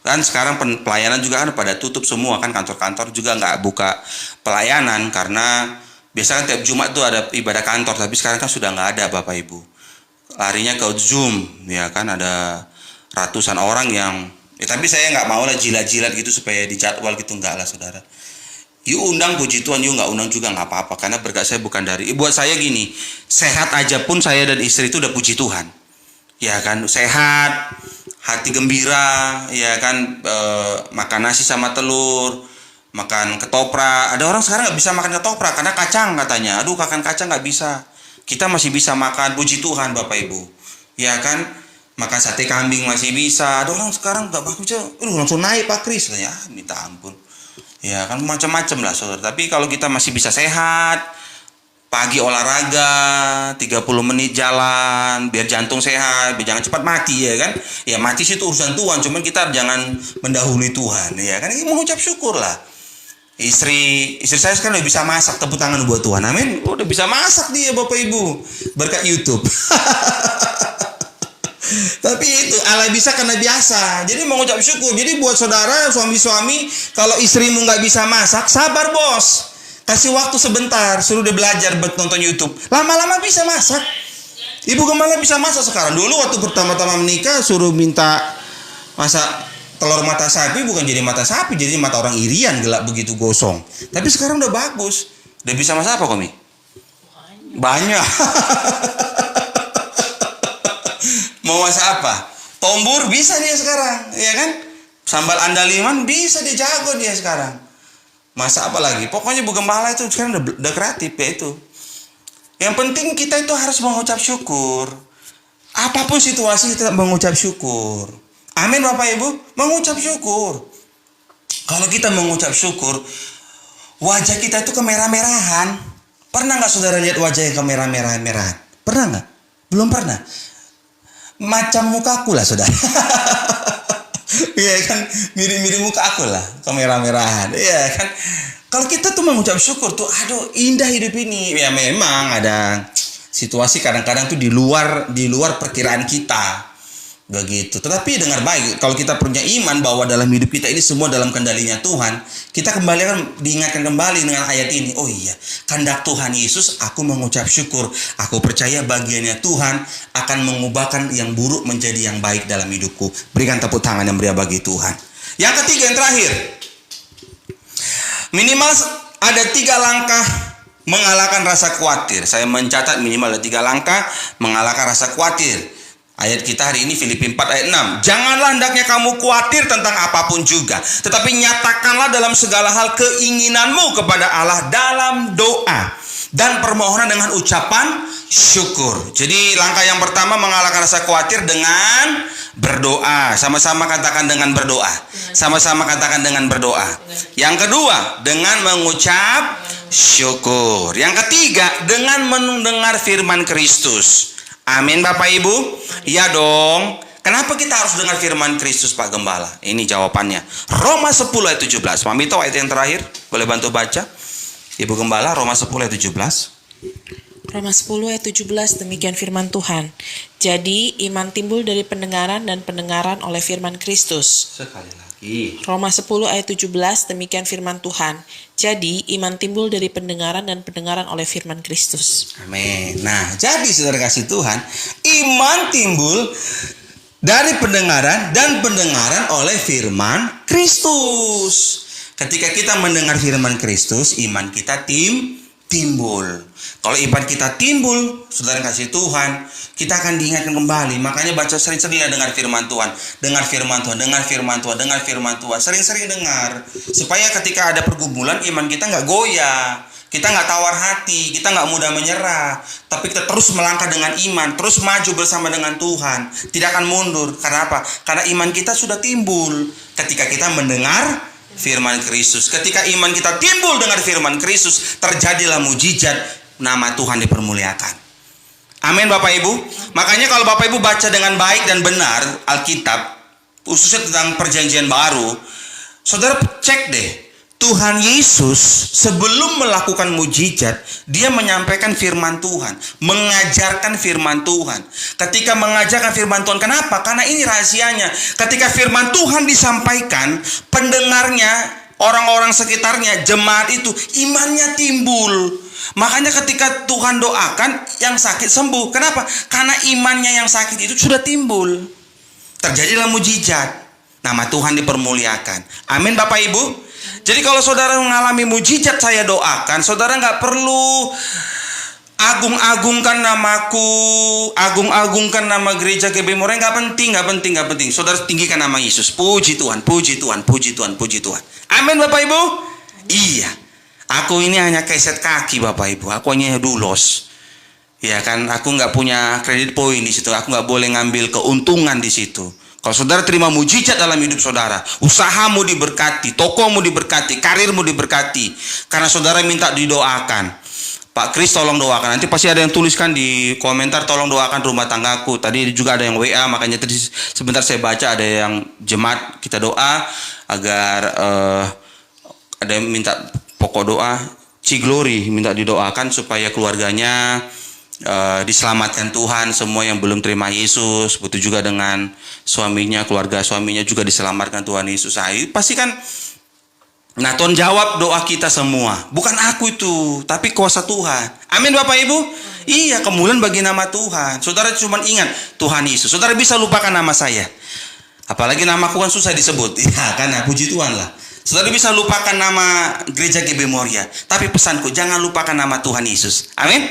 kan sekarang pelayanan juga kan pada tutup semua kan, kantor-kantor juga nggak buka pelayanan karena biasanya kan tiap Jumat tuh ada ibadah kantor, tapi sekarang kan sudah nggak ada Bapak Ibu. Larinya ke Zoom, ya kan, ada ratusan orang yang, tapi saya nggak mau lah jilat-jilat gitu supaya dijadwal gitu, nggak lah saudara. You undang puji Tuhan, you nggak undang juga nggak apa-apa, karena berkat saya bukan dari. Buat saya gini, sehat aja pun saya dan istri itu udah puji Tuhan, ya kan, sehat. Hati gembira, ya kan, makan nasi sama telur, makan ketoprak. Ada orang sekarang nggak bisa makan ketoprak karena kacang katanya. Aduh, makan kacang nggak bisa. Kita masih bisa makan, puji Tuhan Bapak Ibu. Ya kan, makan sate kambing masih bisa. Ada orang sekarang nggak bagus, langsung naik Pak Kris. Ya, minta ampun. Ya kan, macam-macam lah saudara. Tapi kalau kita masih bisa sehat, pagi olahraga 30 menit jalan biar jantung sehat, biar jangan cepat mati, ya kan. Ya mati sih itu urusan Tuhan, cuman kita jangan mendahului Tuhan, ya kan. Ini mengucap syukur lah. Istri saya sekarang udah bisa masak, tepuk tangan buat Tuhan, amin. Udah bisa masak dia Bapak Ibu berkat YouTube. Tapi itu Allah bisa karena biasa. Jadi mengucap syukur. Jadi buat saudara suami-suami, kalau istrimu nggak bisa masak, sabar bos. Kasih waktu sebentar, suruh dia belajar nonton YouTube. Lama-lama bisa masak. Ibu Gembala bisa masak sekarang. Dulu waktu pertama-tama menikah suruh minta masak telur mata sapi, bukan jadi mata sapi, jadi mata orang irian, gelap begitu gosong. Tapi sekarang udah bagus. Udah bisa masak apa Komi? Banyak. Mau masak apa? Tombur bisa dia sekarang, ya kan? Sambal andaliman bisa dia, jago dia sekarang. Masa apa lagi? Pokoknya Bu Gembala itu sekarang udah kreatif ya itu. Yang penting kita itu harus mengucap syukur. Apapun situasi kita mengucap syukur. Amin Bapak Ibu, mengucap syukur. Kalau kita mengucap syukur, wajah kita itu kemerah-merahan. Pernah nggak saudara lihat wajah yang kemerah-merahan? Pernah nggak? Belum pernah. Macam mukaku lah saudara. Iya kan, mirip-mirip muka aku lah, kemerah-merahan. Iya kan. Kalau kita tuh mengucap syukur tuh, aduh indah hidup ini. Ya memang ada situasi kadang-kadang tuh di luar perkiraan kita. Begitu. Tetapi dengar baik, kalau kita punya iman bahwa dalam hidup kita ini semua dalam kendalinya Tuhan, kita kembali kan diingatkan kembali dengan ayat ini. Oh iya, kehendak Tuhan Yesus, aku mengucap syukur. Aku percaya bagiannya Tuhan akan mengubahkan yang buruk menjadi yang baik dalam hidupku. Berikan tepuk tangan yang meriah bagi Tuhan. Yang ketiga, yang terakhir, minimal ada 3 langkah mengalahkan rasa khawatir. Saya mencatat minimal ada 3 langkah mengalahkan rasa khawatir. Ayat kita hari ini Filipi 4 ayat 6. Janganlah hendaknya kamu khawatir tentang apapun juga, tetapi nyatakanlah dalam segala hal keinginanmu kepada Allah dalam doa dan permohonan dengan ucapan syukur. Jadi langkah yang pertama mengalahkan rasa khawatir dengan berdoa. Sama-sama katakan dengan berdoa. Sama-sama katakan dengan berdoa. Yang kedua, dengan mengucap syukur. Yang ketiga, dengan mendengar firman Kristus. Amin Bapak Ibu? Ya dong. Kenapa kita harus dengar firman Kristus Pak Gembala? Ini jawabannya. Roma 10 ayat 17. Mami tahu ayat yang terakhir? Boleh bantu baca? Ibu Gembala, Roma 10 ayat 17. Roma 10 ayat 17, demikian firman Tuhan. Jadi iman timbul dari pendengaran dan pendengaran oleh firman Kristus. Sekali lagi. Roma 10 ayat 17, demikian firman Tuhan. Jadi iman timbul dari pendengaran dan pendengaran oleh firman Kristus. Amin. Nah, jadi saudara kasih Tuhan, iman timbul dari pendengaran dan pendengaran oleh firman Kristus. Ketika kita mendengar firman Kristus, iman kita timbul. Kalau iman kita timbul, saudara kasih Tuhan, kita akan diingatkan kembali. Makanya baca sering-sering dengar firman Tuhan. Dengar firman Tuhan, dengar firman Tuhan, dengar firman Tuhan. Sering-sering dengar. Supaya ketika ada pergumulan, iman kita nggak goyah. Kita nggak tawar hati, kita nggak mudah menyerah. Tapi kita terus melangkah dengan iman, terus maju bersama dengan Tuhan. Tidak akan mundur. Karena apa? Karena iman kita sudah timbul ketika kita mendengar firman Kristus. Ketika iman kita timbul dengan firman Kristus, terjadilah mujizat, nama Tuhan dipermuliakan. Amin Bapak Ibu. Makanya kalau Bapak Ibu baca dengan baik dan benar Alkitab, khususnya tentang perjanjian baru, saudara cek deh. Tuhan Yesus sebelum melakukan mujizat, dia menyampaikan firman Tuhan, mengajarkan firman Tuhan. Ketika mengajarkan firman Tuhan, kenapa? Karena ini rahasianya. Ketika firman Tuhan disampaikan, pendengarnya, orang-orang sekitarnya, jemaat itu, imannya timbul. Makanya ketika Tuhan doakan, yang sakit sembuh. Kenapa? Karena imannya yang sakit itu sudah timbul. Terjadilah mujizat. Nama Tuhan dipermuliakan. Amin Bapak Ibu. Jadi kalau saudara mengalami mujizat saya doakan, saudara nggak perlu agung-agungkan namaku, agung-agungkan nama gereja GB Morae, nggak penting. Saudara tinggikan nama Yesus. Puji Tuhan, puji Tuhan, puji Tuhan, puji Tuhan. Amin Bapak Ibu. Iya. Aku ini hanya keset kaki Bapak Ibu. Aku hanya dulos. Ya kan, aku nggak punya kredit poin di situ. Aku nggak boleh ngambil keuntungan di situ. Kalau saudara terima mujizat dalam hidup saudara, usahamu diberkati, tokomu diberkati, karirmu diberkati, karena saudara minta didoakan. Pak Kris tolong doakan. Nanti pasti ada yang tuliskan di komentar, tolong doakan rumah tanggaku. Tadi juga ada yang WA, makanya tadi sebentar saya baca ada yang jemaat kita doa agar ada yang minta pokok doa. Ciglory minta didoakan supaya keluarganya diselamatkan Tuhan, semua yang belum terima Yesus, begitu juga dengan suaminya, keluarga suaminya juga diselamatkan Tuhan Yesus. Pasti kan, nah Tuhan jawab doa kita semua. Bukan aku itu, tapi kuasa Tuhan. Amin Bapak Ibu. Iya, kemuliaan bagi nama Tuhan. Saudara cuma ingat Tuhan Yesus. Saudara bisa lupakan nama saya, apalagi namaku kan susah disebut. Ya kan, puji Tuhan lah. Saudara bisa lupakan nama gereja GB Moria, tapi pesanku jangan lupakan nama Tuhan Yesus. Amin.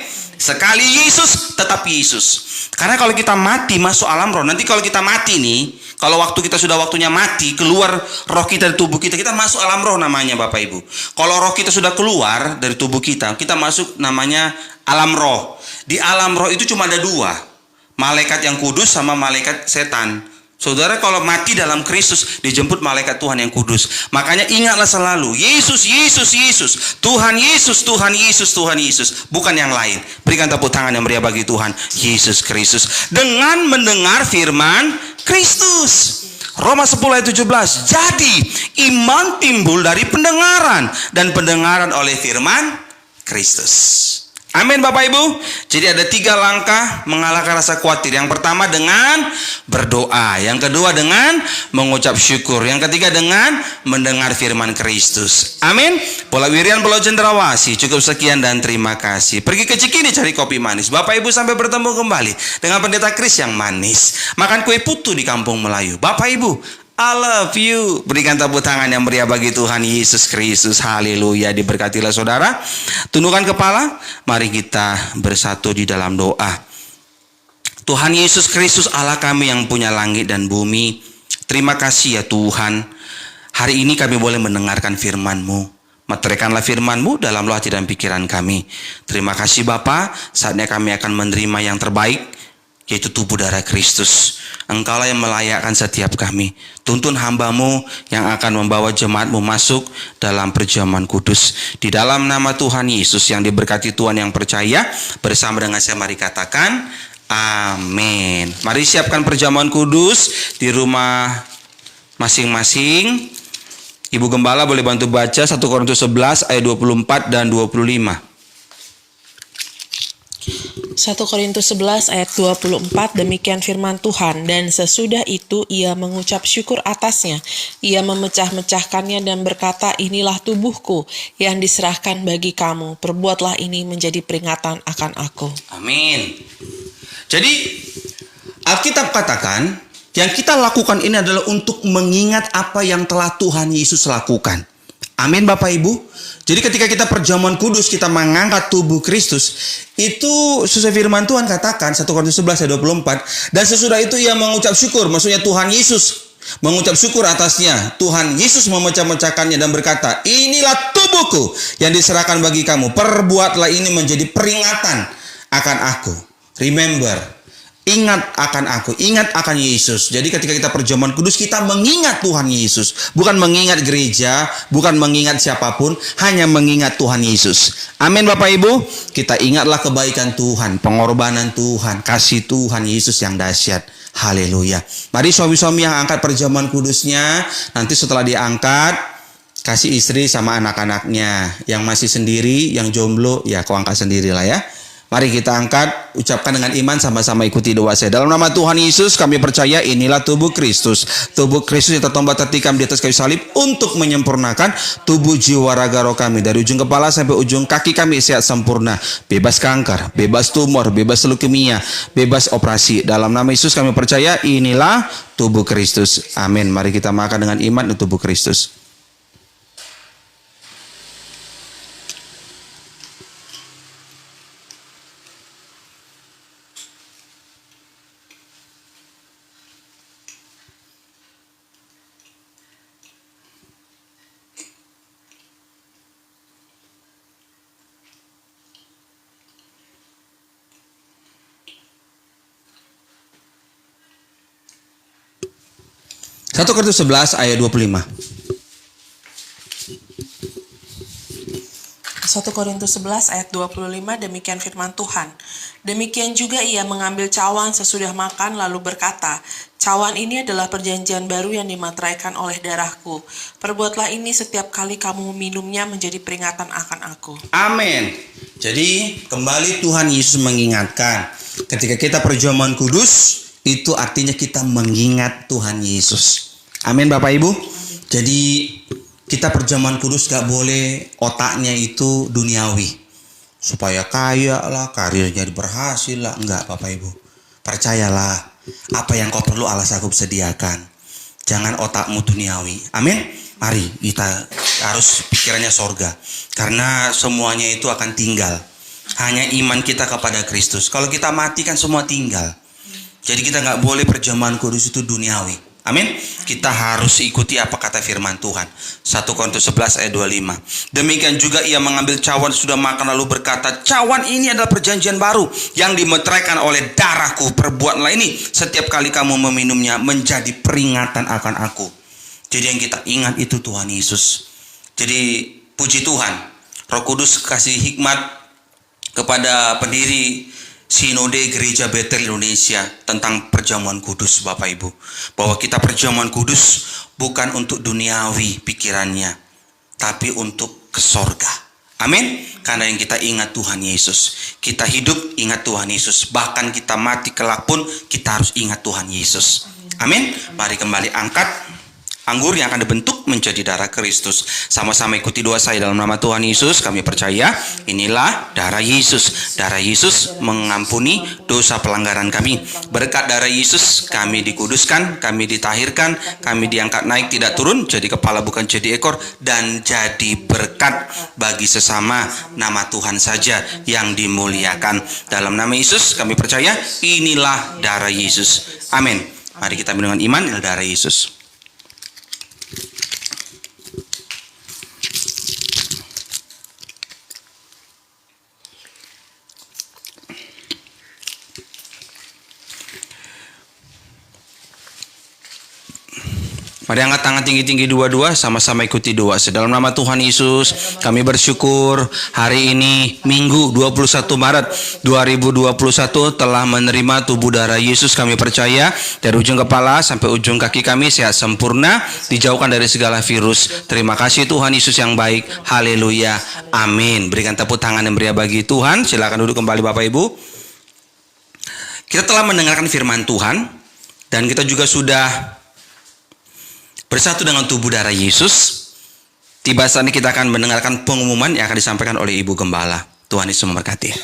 Sekali Yesus, tetap Yesus. Karena kalau kita mati masuk alam roh, nanti kalau kita mati nih, kalau waktu kita sudah waktunya mati, keluar roh kita dari tubuh kita, kita masuk alam roh namanya Bapak Ibu. Kalau roh kita sudah keluar dari tubuh kita, kita masuk namanya alam roh. Di alam roh itu cuma ada dua, malaikat yang kudus sama malaikat setan. Saudara kalau mati dalam Kristus, dijemput malaikat Tuhan yang kudus. Makanya ingatlah selalu, Yesus, Yesus, Yesus. Tuhan Yesus, Tuhan Yesus, Tuhan Yesus. Bukan yang lain. Berikan tepuk tangan yang meriah bagi Tuhan Yesus Kristus. Dengan mendengar firman Kristus. Roma 10 ayat 17. Jadi iman timbul dari pendengaran, dan pendengaran oleh firman Kristus. Amin Bapak Ibu. Jadi ada 3 langkah mengalahkan rasa khawatir. Yang pertama dengan berdoa, yang kedua dengan mengucap syukur, yang ketiga dengan mendengar firman Kristus. Amin. Pola Wirian Pulau Cendrawasih. Cukup sekian dan terima kasih. Pergi ke Cikini cari kopi manis. Bapak Ibu sampai bertemu kembali dengan Pendeta Kris yang manis. Makan kue putu di Kampung Melayu. Bapak Ibu, I love you. Berikan tepuk tangan yang meriah bagi Tuhan Yesus Kristus. Haleluya. Diberkatilah saudara. Tundukkan kepala. Mari kita bersatu di dalam doa. Tuhan Yesus Kristus, Allah kami yang punya langit dan bumi, terima kasih ya Tuhan. Hari ini kami boleh mendengarkan firman-Mu. Meteraikanlah firman-Mu dalam hati dan pikiran kami. Terima kasih Bapa, saatnya kami akan menerima yang terbaik, yaitu tubuh darah Kristus. Engkaulah yang melayakkan setiap kami. Tuntun hamba-Mu yang akan membawa jemaat-Mu masuk dalam perjamuan kudus. Di dalam nama Tuhan Yesus yang diberkati Tuhan yang percaya, bersama dengan saya mari katakan, amin. Mari siapkan perjamuan kudus di rumah masing-masing. Ibu Gembala boleh bantu baca 1 Korintus 11 ayat 24 dan 25. 1 Korintus 11 ayat 24, demikian firman Tuhan, dan sesudah itu ia mengucap syukur atasnya, ia memecah-mecahkannya dan berkata, inilah tubuhku yang diserahkan bagi kamu, perbuatlah ini menjadi peringatan akan aku. Amin. Jadi Alkitab katakan yang kita lakukan ini adalah untuk mengingat apa yang telah Tuhan Yesus lakukan. Amin Bapak Ibu. Jadi ketika kita perjamuan kudus, kita mengangkat tubuh Kristus, itu sesuai firman Tuhan katakan 1 Korintus 11 ayat 24, dan sesudah itu ia mengucap syukur, maksudnya Tuhan Yesus mengucap syukur atasnya. Tuhan Yesus memecah-mecahkannya dan berkata, inilah tubuhku yang diserahkan bagi kamu, perbuatlah ini menjadi peringatan akan aku. Remember, ingat akan aku, ingat akan Yesus. Jadi ketika kita perjamuan kudus, kita mengingat Tuhan Yesus. Bukan mengingat gereja, bukan mengingat siapapun, hanya mengingat Tuhan Yesus. Amin Bapak Ibu. Kita ingatlah kebaikan Tuhan, pengorbanan Tuhan, kasih Tuhan Yesus yang dahsyat. Haleluya. Mari suami-suami yang angkat perjamuan kudusnya, nanti setelah diangkat, kasih istri sama anak-anaknya. Yang masih sendiri, yang jomblo, ya kau angkat sendirilah ya. Mari kita angkat, ucapkan dengan iman, sama-sama ikuti doa saya. Dalam nama Tuhan Yesus, kami percaya inilah tubuh Kristus. Tubuh Kristus yang tertombak tertikam di atas kayu salib untuk menyempurnakan tubuh jiwa raga roh kami. Dari ujung kepala sampai ujung kaki kami sehat sempurna. Bebas kanker, bebas tumor, bebas leukemia, bebas operasi. Dalam nama Yesus kami percaya inilah tubuh Kristus. Amin. Mari kita makan dengan iman di tubuh Kristus. Satu Korintus 11 ayat 25. 1 Korintus 11 ayat 25, demikian firman Tuhan. Demikian juga ia mengambil cawan sesudah makan lalu berkata, cawan ini adalah perjanjian baru yang dimateraikan oleh darahku. Perbuatlah ini setiap kali kamu minumnya menjadi peringatan akan aku. Amin. Jadi kembali Tuhan Yesus mengingatkan, ketika kita perjamuan kudus, itu artinya kita mengingat Tuhan Yesus. Amin Bapak Ibu. Jadi kita perjamuan kudus gak boleh otaknya itu duniawi, supaya kaya lah, karirnya berhasil lah. Enggak Bapak Ibu. Percayalah, apa yang kau perlu Allah sanggup sediakan. Jangan otakmu duniawi. Amin. Mari kita harus pikirannya sorga, karena semuanya itu akan tinggal. Hanya iman kita kepada Kristus. Kalau kita mati kan semua tinggal. Jadi kita nggak boleh perjamuan kudus itu duniawi. Amin. Kita harus ikuti apa kata firman Tuhan. 1 Korintus 11 ayat 25. Demikian juga ia mengambil cawan sudah makan lalu berkata, cawan ini adalah perjanjian baru yang dimeteraikan oleh darahku. Perbuatlah ini setiap kali kamu meminumnya menjadi peringatan akan aku. Jadi yang kita ingat itu Tuhan Yesus. Jadi puji Tuhan, Roh Kudus kasih hikmat kepada pendiri Sinode Gereja Betel Indonesia tentang perjamuan kudus Bapak Ibu. Bahwa kita perjamuan kudus bukan untuk duniawi pikirannya, tapi untuk ke sorga. Amin. Karena yang kita ingat Tuhan Yesus. Kita hidup ingat Tuhan Yesus. Bahkan kita mati kelak pun kita harus ingat Tuhan Yesus. Amin. Mari kembali angkat anggur yang akan dibentuk menjadi darah Kristus. Sama-sama ikuti doa saya dalam nama Tuhan Yesus. Kami percaya inilah darah Yesus. Darah Yesus mengampuni dosa pelanggaran kami. Berkat darah Yesus kami dikuduskan, kami ditahirkan, kami diangkat naik tidak turun, jadi kepala bukan jadi ekor, dan jadi berkat bagi sesama. Nama Tuhan saja yang dimuliakan. Dalam nama Yesus kami percaya inilah darah Yesus. Amin. Mari kita minum dengan iman inilah darah Yesus. Mari angkat tangan tinggi-tinggi dua-dua, sama-sama ikuti doa. Dalam nama Tuhan Yesus, kami bersyukur hari ini Minggu 21 Maret 2021 telah menerima tubuh darah Yesus. Kami percaya dari ujung kepala sampai ujung kaki kami sehat sempurna, dijauhkan dari segala virus. Terima kasih Tuhan Yesus yang baik. Haleluya. Amin. Berikan tepuk tangan yang meriah bagi Tuhan. Silakan duduk kembali Bapak Ibu. Kita telah mendengarkan firman Tuhan dan kita juga sudah bersatu dengan tubuh darah Yesus. Tiba saatnya kita akan mendengarkan pengumuman yang akan disampaikan oleh Ibu Gembala. Tuhan Yesus memberkati.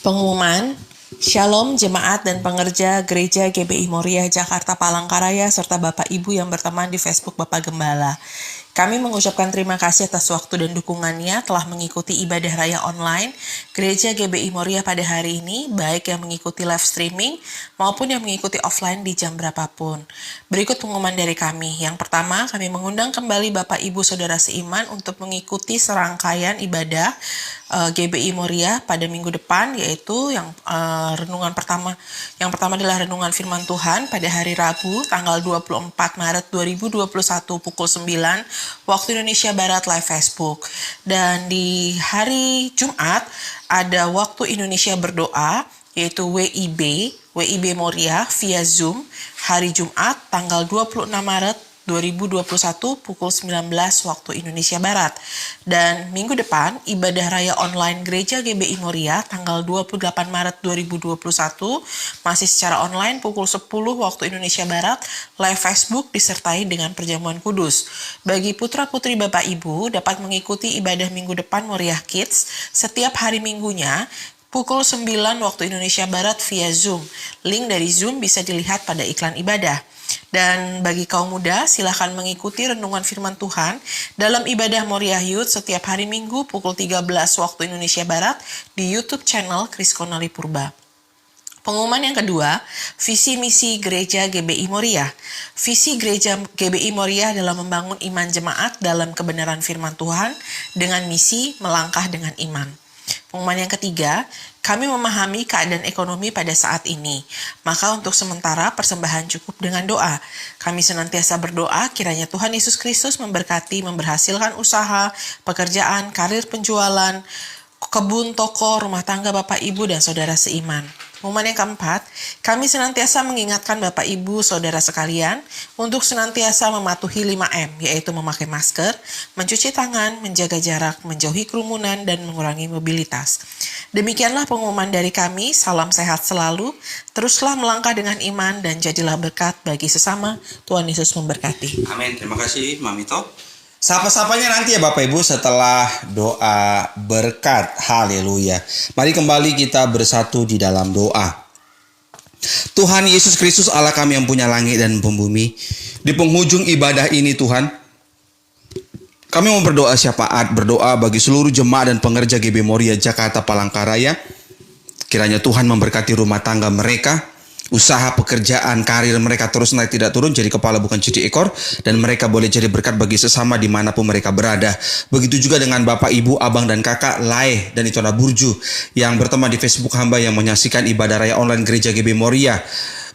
Pengumuman. Shalom jemaat dan pengerja Gereja GBI Moria Jakarta Palangkaraya serta Bapak Ibu yang berteman di Facebook Bapak Gembala. Kami mengucapkan terima kasih atas waktu dan dukungannya telah mengikuti ibadah raya online Gereja GBI Moria pada hari ini, baik yang mengikuti live streaming maupun yang mengikuti offline di jam berapapun. Berikut pengumuman dari kami. Yang pertama, kami mengundang kembali Bapak Ibu Saudara seiman untuk mengikuti serangkaian ibadah GBI Moria pada minggu depan, yaitu yang renungan pertama. Yang pertama adalah renungan firman Tuhan pada hari Rabu tanggal 24 Maret 2021 pukul 9 waktu Indonesia Barat live Facebook. Dan di hari Jumat ada waktu Indonesia berdoa, yaitu WIB Moria via Zoom hari Jumat tanggal 26 Maret 2021 pukul 19 waktu Indonesia Barat. Dan minggu depan ibadah raya online Gereja GBI Moria tanggal 28 Maret 2021 masih secara online pukul 10 waktu Indonesia Barat live Facebook disertai dengan perjamuan kudus. Bagi putra-putri Bapak Ibu dapat mengikuti ibadah minggu depan Moriah Kids setiap hari minggunya pukul 9 waktu Indonesia Barat via Zoom. Link dari Zoom bisa dilihat pada iklan ibadah. Dan bagi kaum muda, silakan mengikuti renungan firman Tuhan dalam ibadah Moriah Youth setiap hari Minggu pukul 13 waktu Indonesia Barat di YouTube channel Kris Konali Purba. Pengumuman yang kedua, visi misi Gereja GBI Moria. Visi Gereja GBI Moria adalah membangun iman jemaat dalam kebenaran firman Tuhan dengan misi melangkah dengan iman. Pengumuman yang ketiga, kami memahami keadaan ekonomi pada saat ini. Maka untuk sementara persembahan cukup dengan doa. Kami senantiasa berdoa kiranya Tuhan Yesus Kristus memberkati, memberhasilkan usaha, pekerjaan, karir penjualan, kebun, toko, rumah tangga Bapak Ibu dan saudara seiman. Pengumuman yang keempat, kami senantiasa mengingatkan Bapak Ibu Saudara sekalian untuk senantiasa mematuhi 5M, yaitu memakai masker, mencuci tangan, menjaga jarak, menjauhi kerumunan, dan mengurangi mobilitas. Demikianlah pengumuman dari kami, salam sehat selalu, teruslah melangkah dengan iman, dan jadilah berkat bagi sesama. Tuhan Yesus memberkati. Amin. Terima kasih Mamito. Sapa-sapanya nanti ya Bapak Ibu setelah doa berkat. Haleluya. Mari kembali kita bersatu di dalam doa. Tuhan Yesus Kristus Allah kami yang punya langit dan bumi. Di penghujung ibadah ini Tuhan, kami mau berdoa syafaat, berdoa bagi seluruh jemaat dan pengerja GBI Moria Jakarta Palangkaraya. Kiranya Tuhan memberkati rumah tangga mereka, usaha, pekerjaan, karir mereka terus naik tidak turun, jadi kepala bukan jadi ekor, dan mereka boleh jadi berkat bagi sesama dimanapun mereka berada. Begitu juga dengan Bapak, Ibu, Abang, dan Kakak, Lae, dan Itona Burju yang berteman di Facebook hamba yang menyaksikan ibadah raya online Gereja GBI Moria.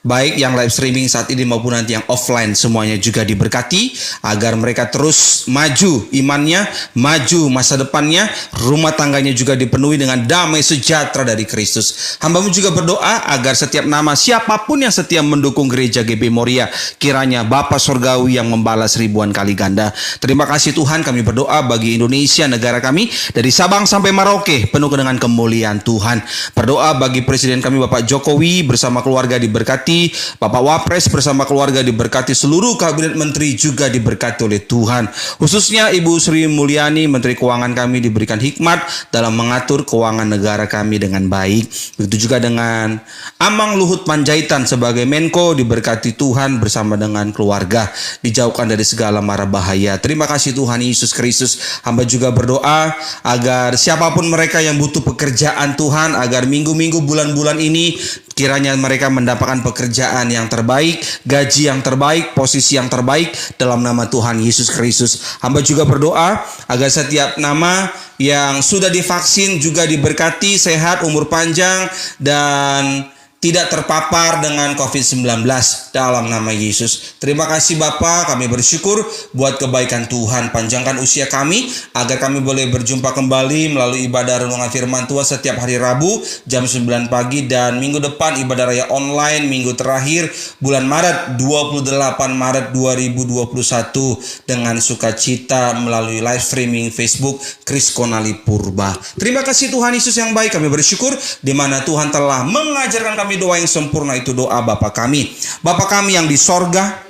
Baik yang live streaming saat ini maupun nanti yang offline, semuanya juga diberkati agar mereka terus maju imannya, maju masa depannya, rumah tangganya juga dipenuhi dengan damai sejahtera dari Kristus. Hambamu juga berdoa agar setiap nama siapapun yang setia mendukung Gereja GBI Moria, kiranya Bapa Surgawi yang membalas ribuan kali ganda. Terima kasih Tuhan, kami berdoa bagi Indonesia, negara kami, dari Sabang sampai Merauke, penuh dengan kemuliaan Tuhan. Berdoa bagi Presiden kami Bapak Jokowi bersama keluarga diberkati, Bapak Wapres bersama keluarga diberkati, seluruh kabinet menteri juga diberkati oleh Tuhan. Khususnya Ibu Sri Mulyani, Menteri Keuangan kami, diberikan hikmat dalam mengatur keuangan negara kami dengan baik. Begitu juga dengan Amang Luhut Panjaitan sebagai Menko, diberkati Tuhan bersama dengan keluarga, dijauhkan dari segala mara bahaya. Terima kasih Tuhan Yesus Kristus. Hamba juga berdoa agar siapapun mereka yang butuh pekerjaan Tuhan, agar minggu-minggu, bulan-bulan ini kiranya mereka mendapatkan pekerjaan yang terbaik, gaji yang terbaik, posisi yang terbaik dalam nama Tuhan Yesus Kristus. Hamba juga berdoa agar setiap nama yang sudah divaksin juga diberkati, sehat, umur panjang, dan tidak terpapar dengan COVID-19 dalam nama Yesus. Terima kasih Bapa, kami bersyukur buat kebaikan Tuhan. Panjangkan usia kami agar kami boleh berjumpa kembali melalui ibadah renungan firman Tuhan setiap hari Rabu jam 9 pagi dan minggu depan ibadah raya online minggu terakhir bulan Maret 28 Maret 2021 dengan sukacita melalui live streaming Facebook Kris Konali Purba. Terima kasih Tuhan Yesus yang baik, kami bersyukur di mana Tuhan telah mengajarkan kami doa yang sempurna, itu doa Bapa kami. Bapa kami yang di sorga,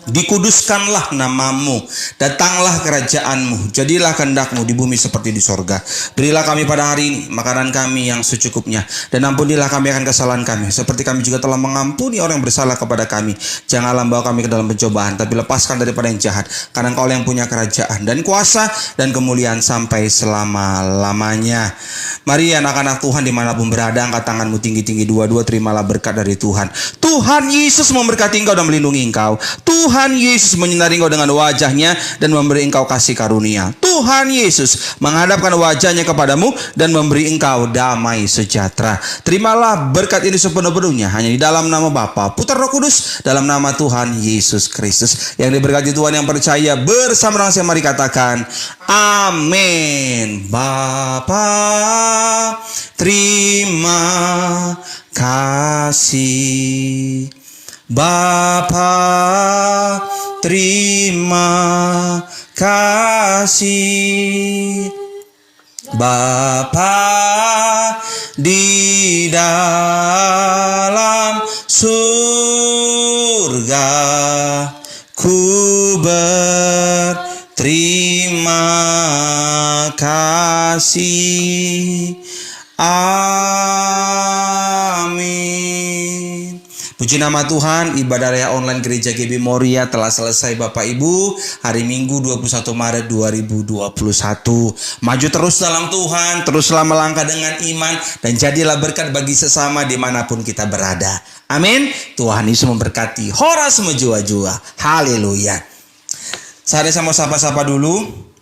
dikuduskanlah namamu, datanglah kerajaanmu, jadilah kehendakmu di bumi seperti di sorga. Berilah kami pada hari ini makanan kami yang secukupnya, dan ampunilah kami akan kesalahan kami, seperti kami juga telah mengampuni orang yang bersalah kepada kami. Janganlah bawa kami ke dalam pencobaan, tapi lepaskan daripada yang jahat, karena Engkau yang punya kerajaan dan kuasa dan kemuliaan sampai selama-lamanya. Mari anak-anak Tuhan dimanapun berada, angkat tanganmu tinggi-tinggi dua-dua, terimalah berkat dari Tuhan. Tuhan Yesus memberkati engkau dan melindungi engkau. Tuhan Yesus menyinari engkau dengan wajahnya dan memberi engkau kasih karunia. Tuhan Yesus menghadapkan wajahnya kepadamu dan memberi engkau damai sejahtera. Terimalah berkat ini sepenuh-penuhnya hanya di dalam nama Bapa, Putra, Roh Kudus, dalam nama Tuhan Yesus Kristus. Yang diberkati Tuhan yang percaya bersama dengan saya, mari katakan amin. Bapa, terima kasih. Bapa, terima kasih. Bapa di dalam surga, ku berterima kasih. Amin. Puji nama Tuhan, ibadah raya online Gereja GB Moria telah selesai Bapak Ibu. Hari Minggu 21 Maret 2021. Maju terus dalam Tuhan, teruslah melangkah dengan iman, dan jadilah berkat bagi sesama dimanapun kita berada. Amin. Tuhan Yesus memberkati. Horas menjua-jua. Haleluya. Saya sama sapa-sapa dulu.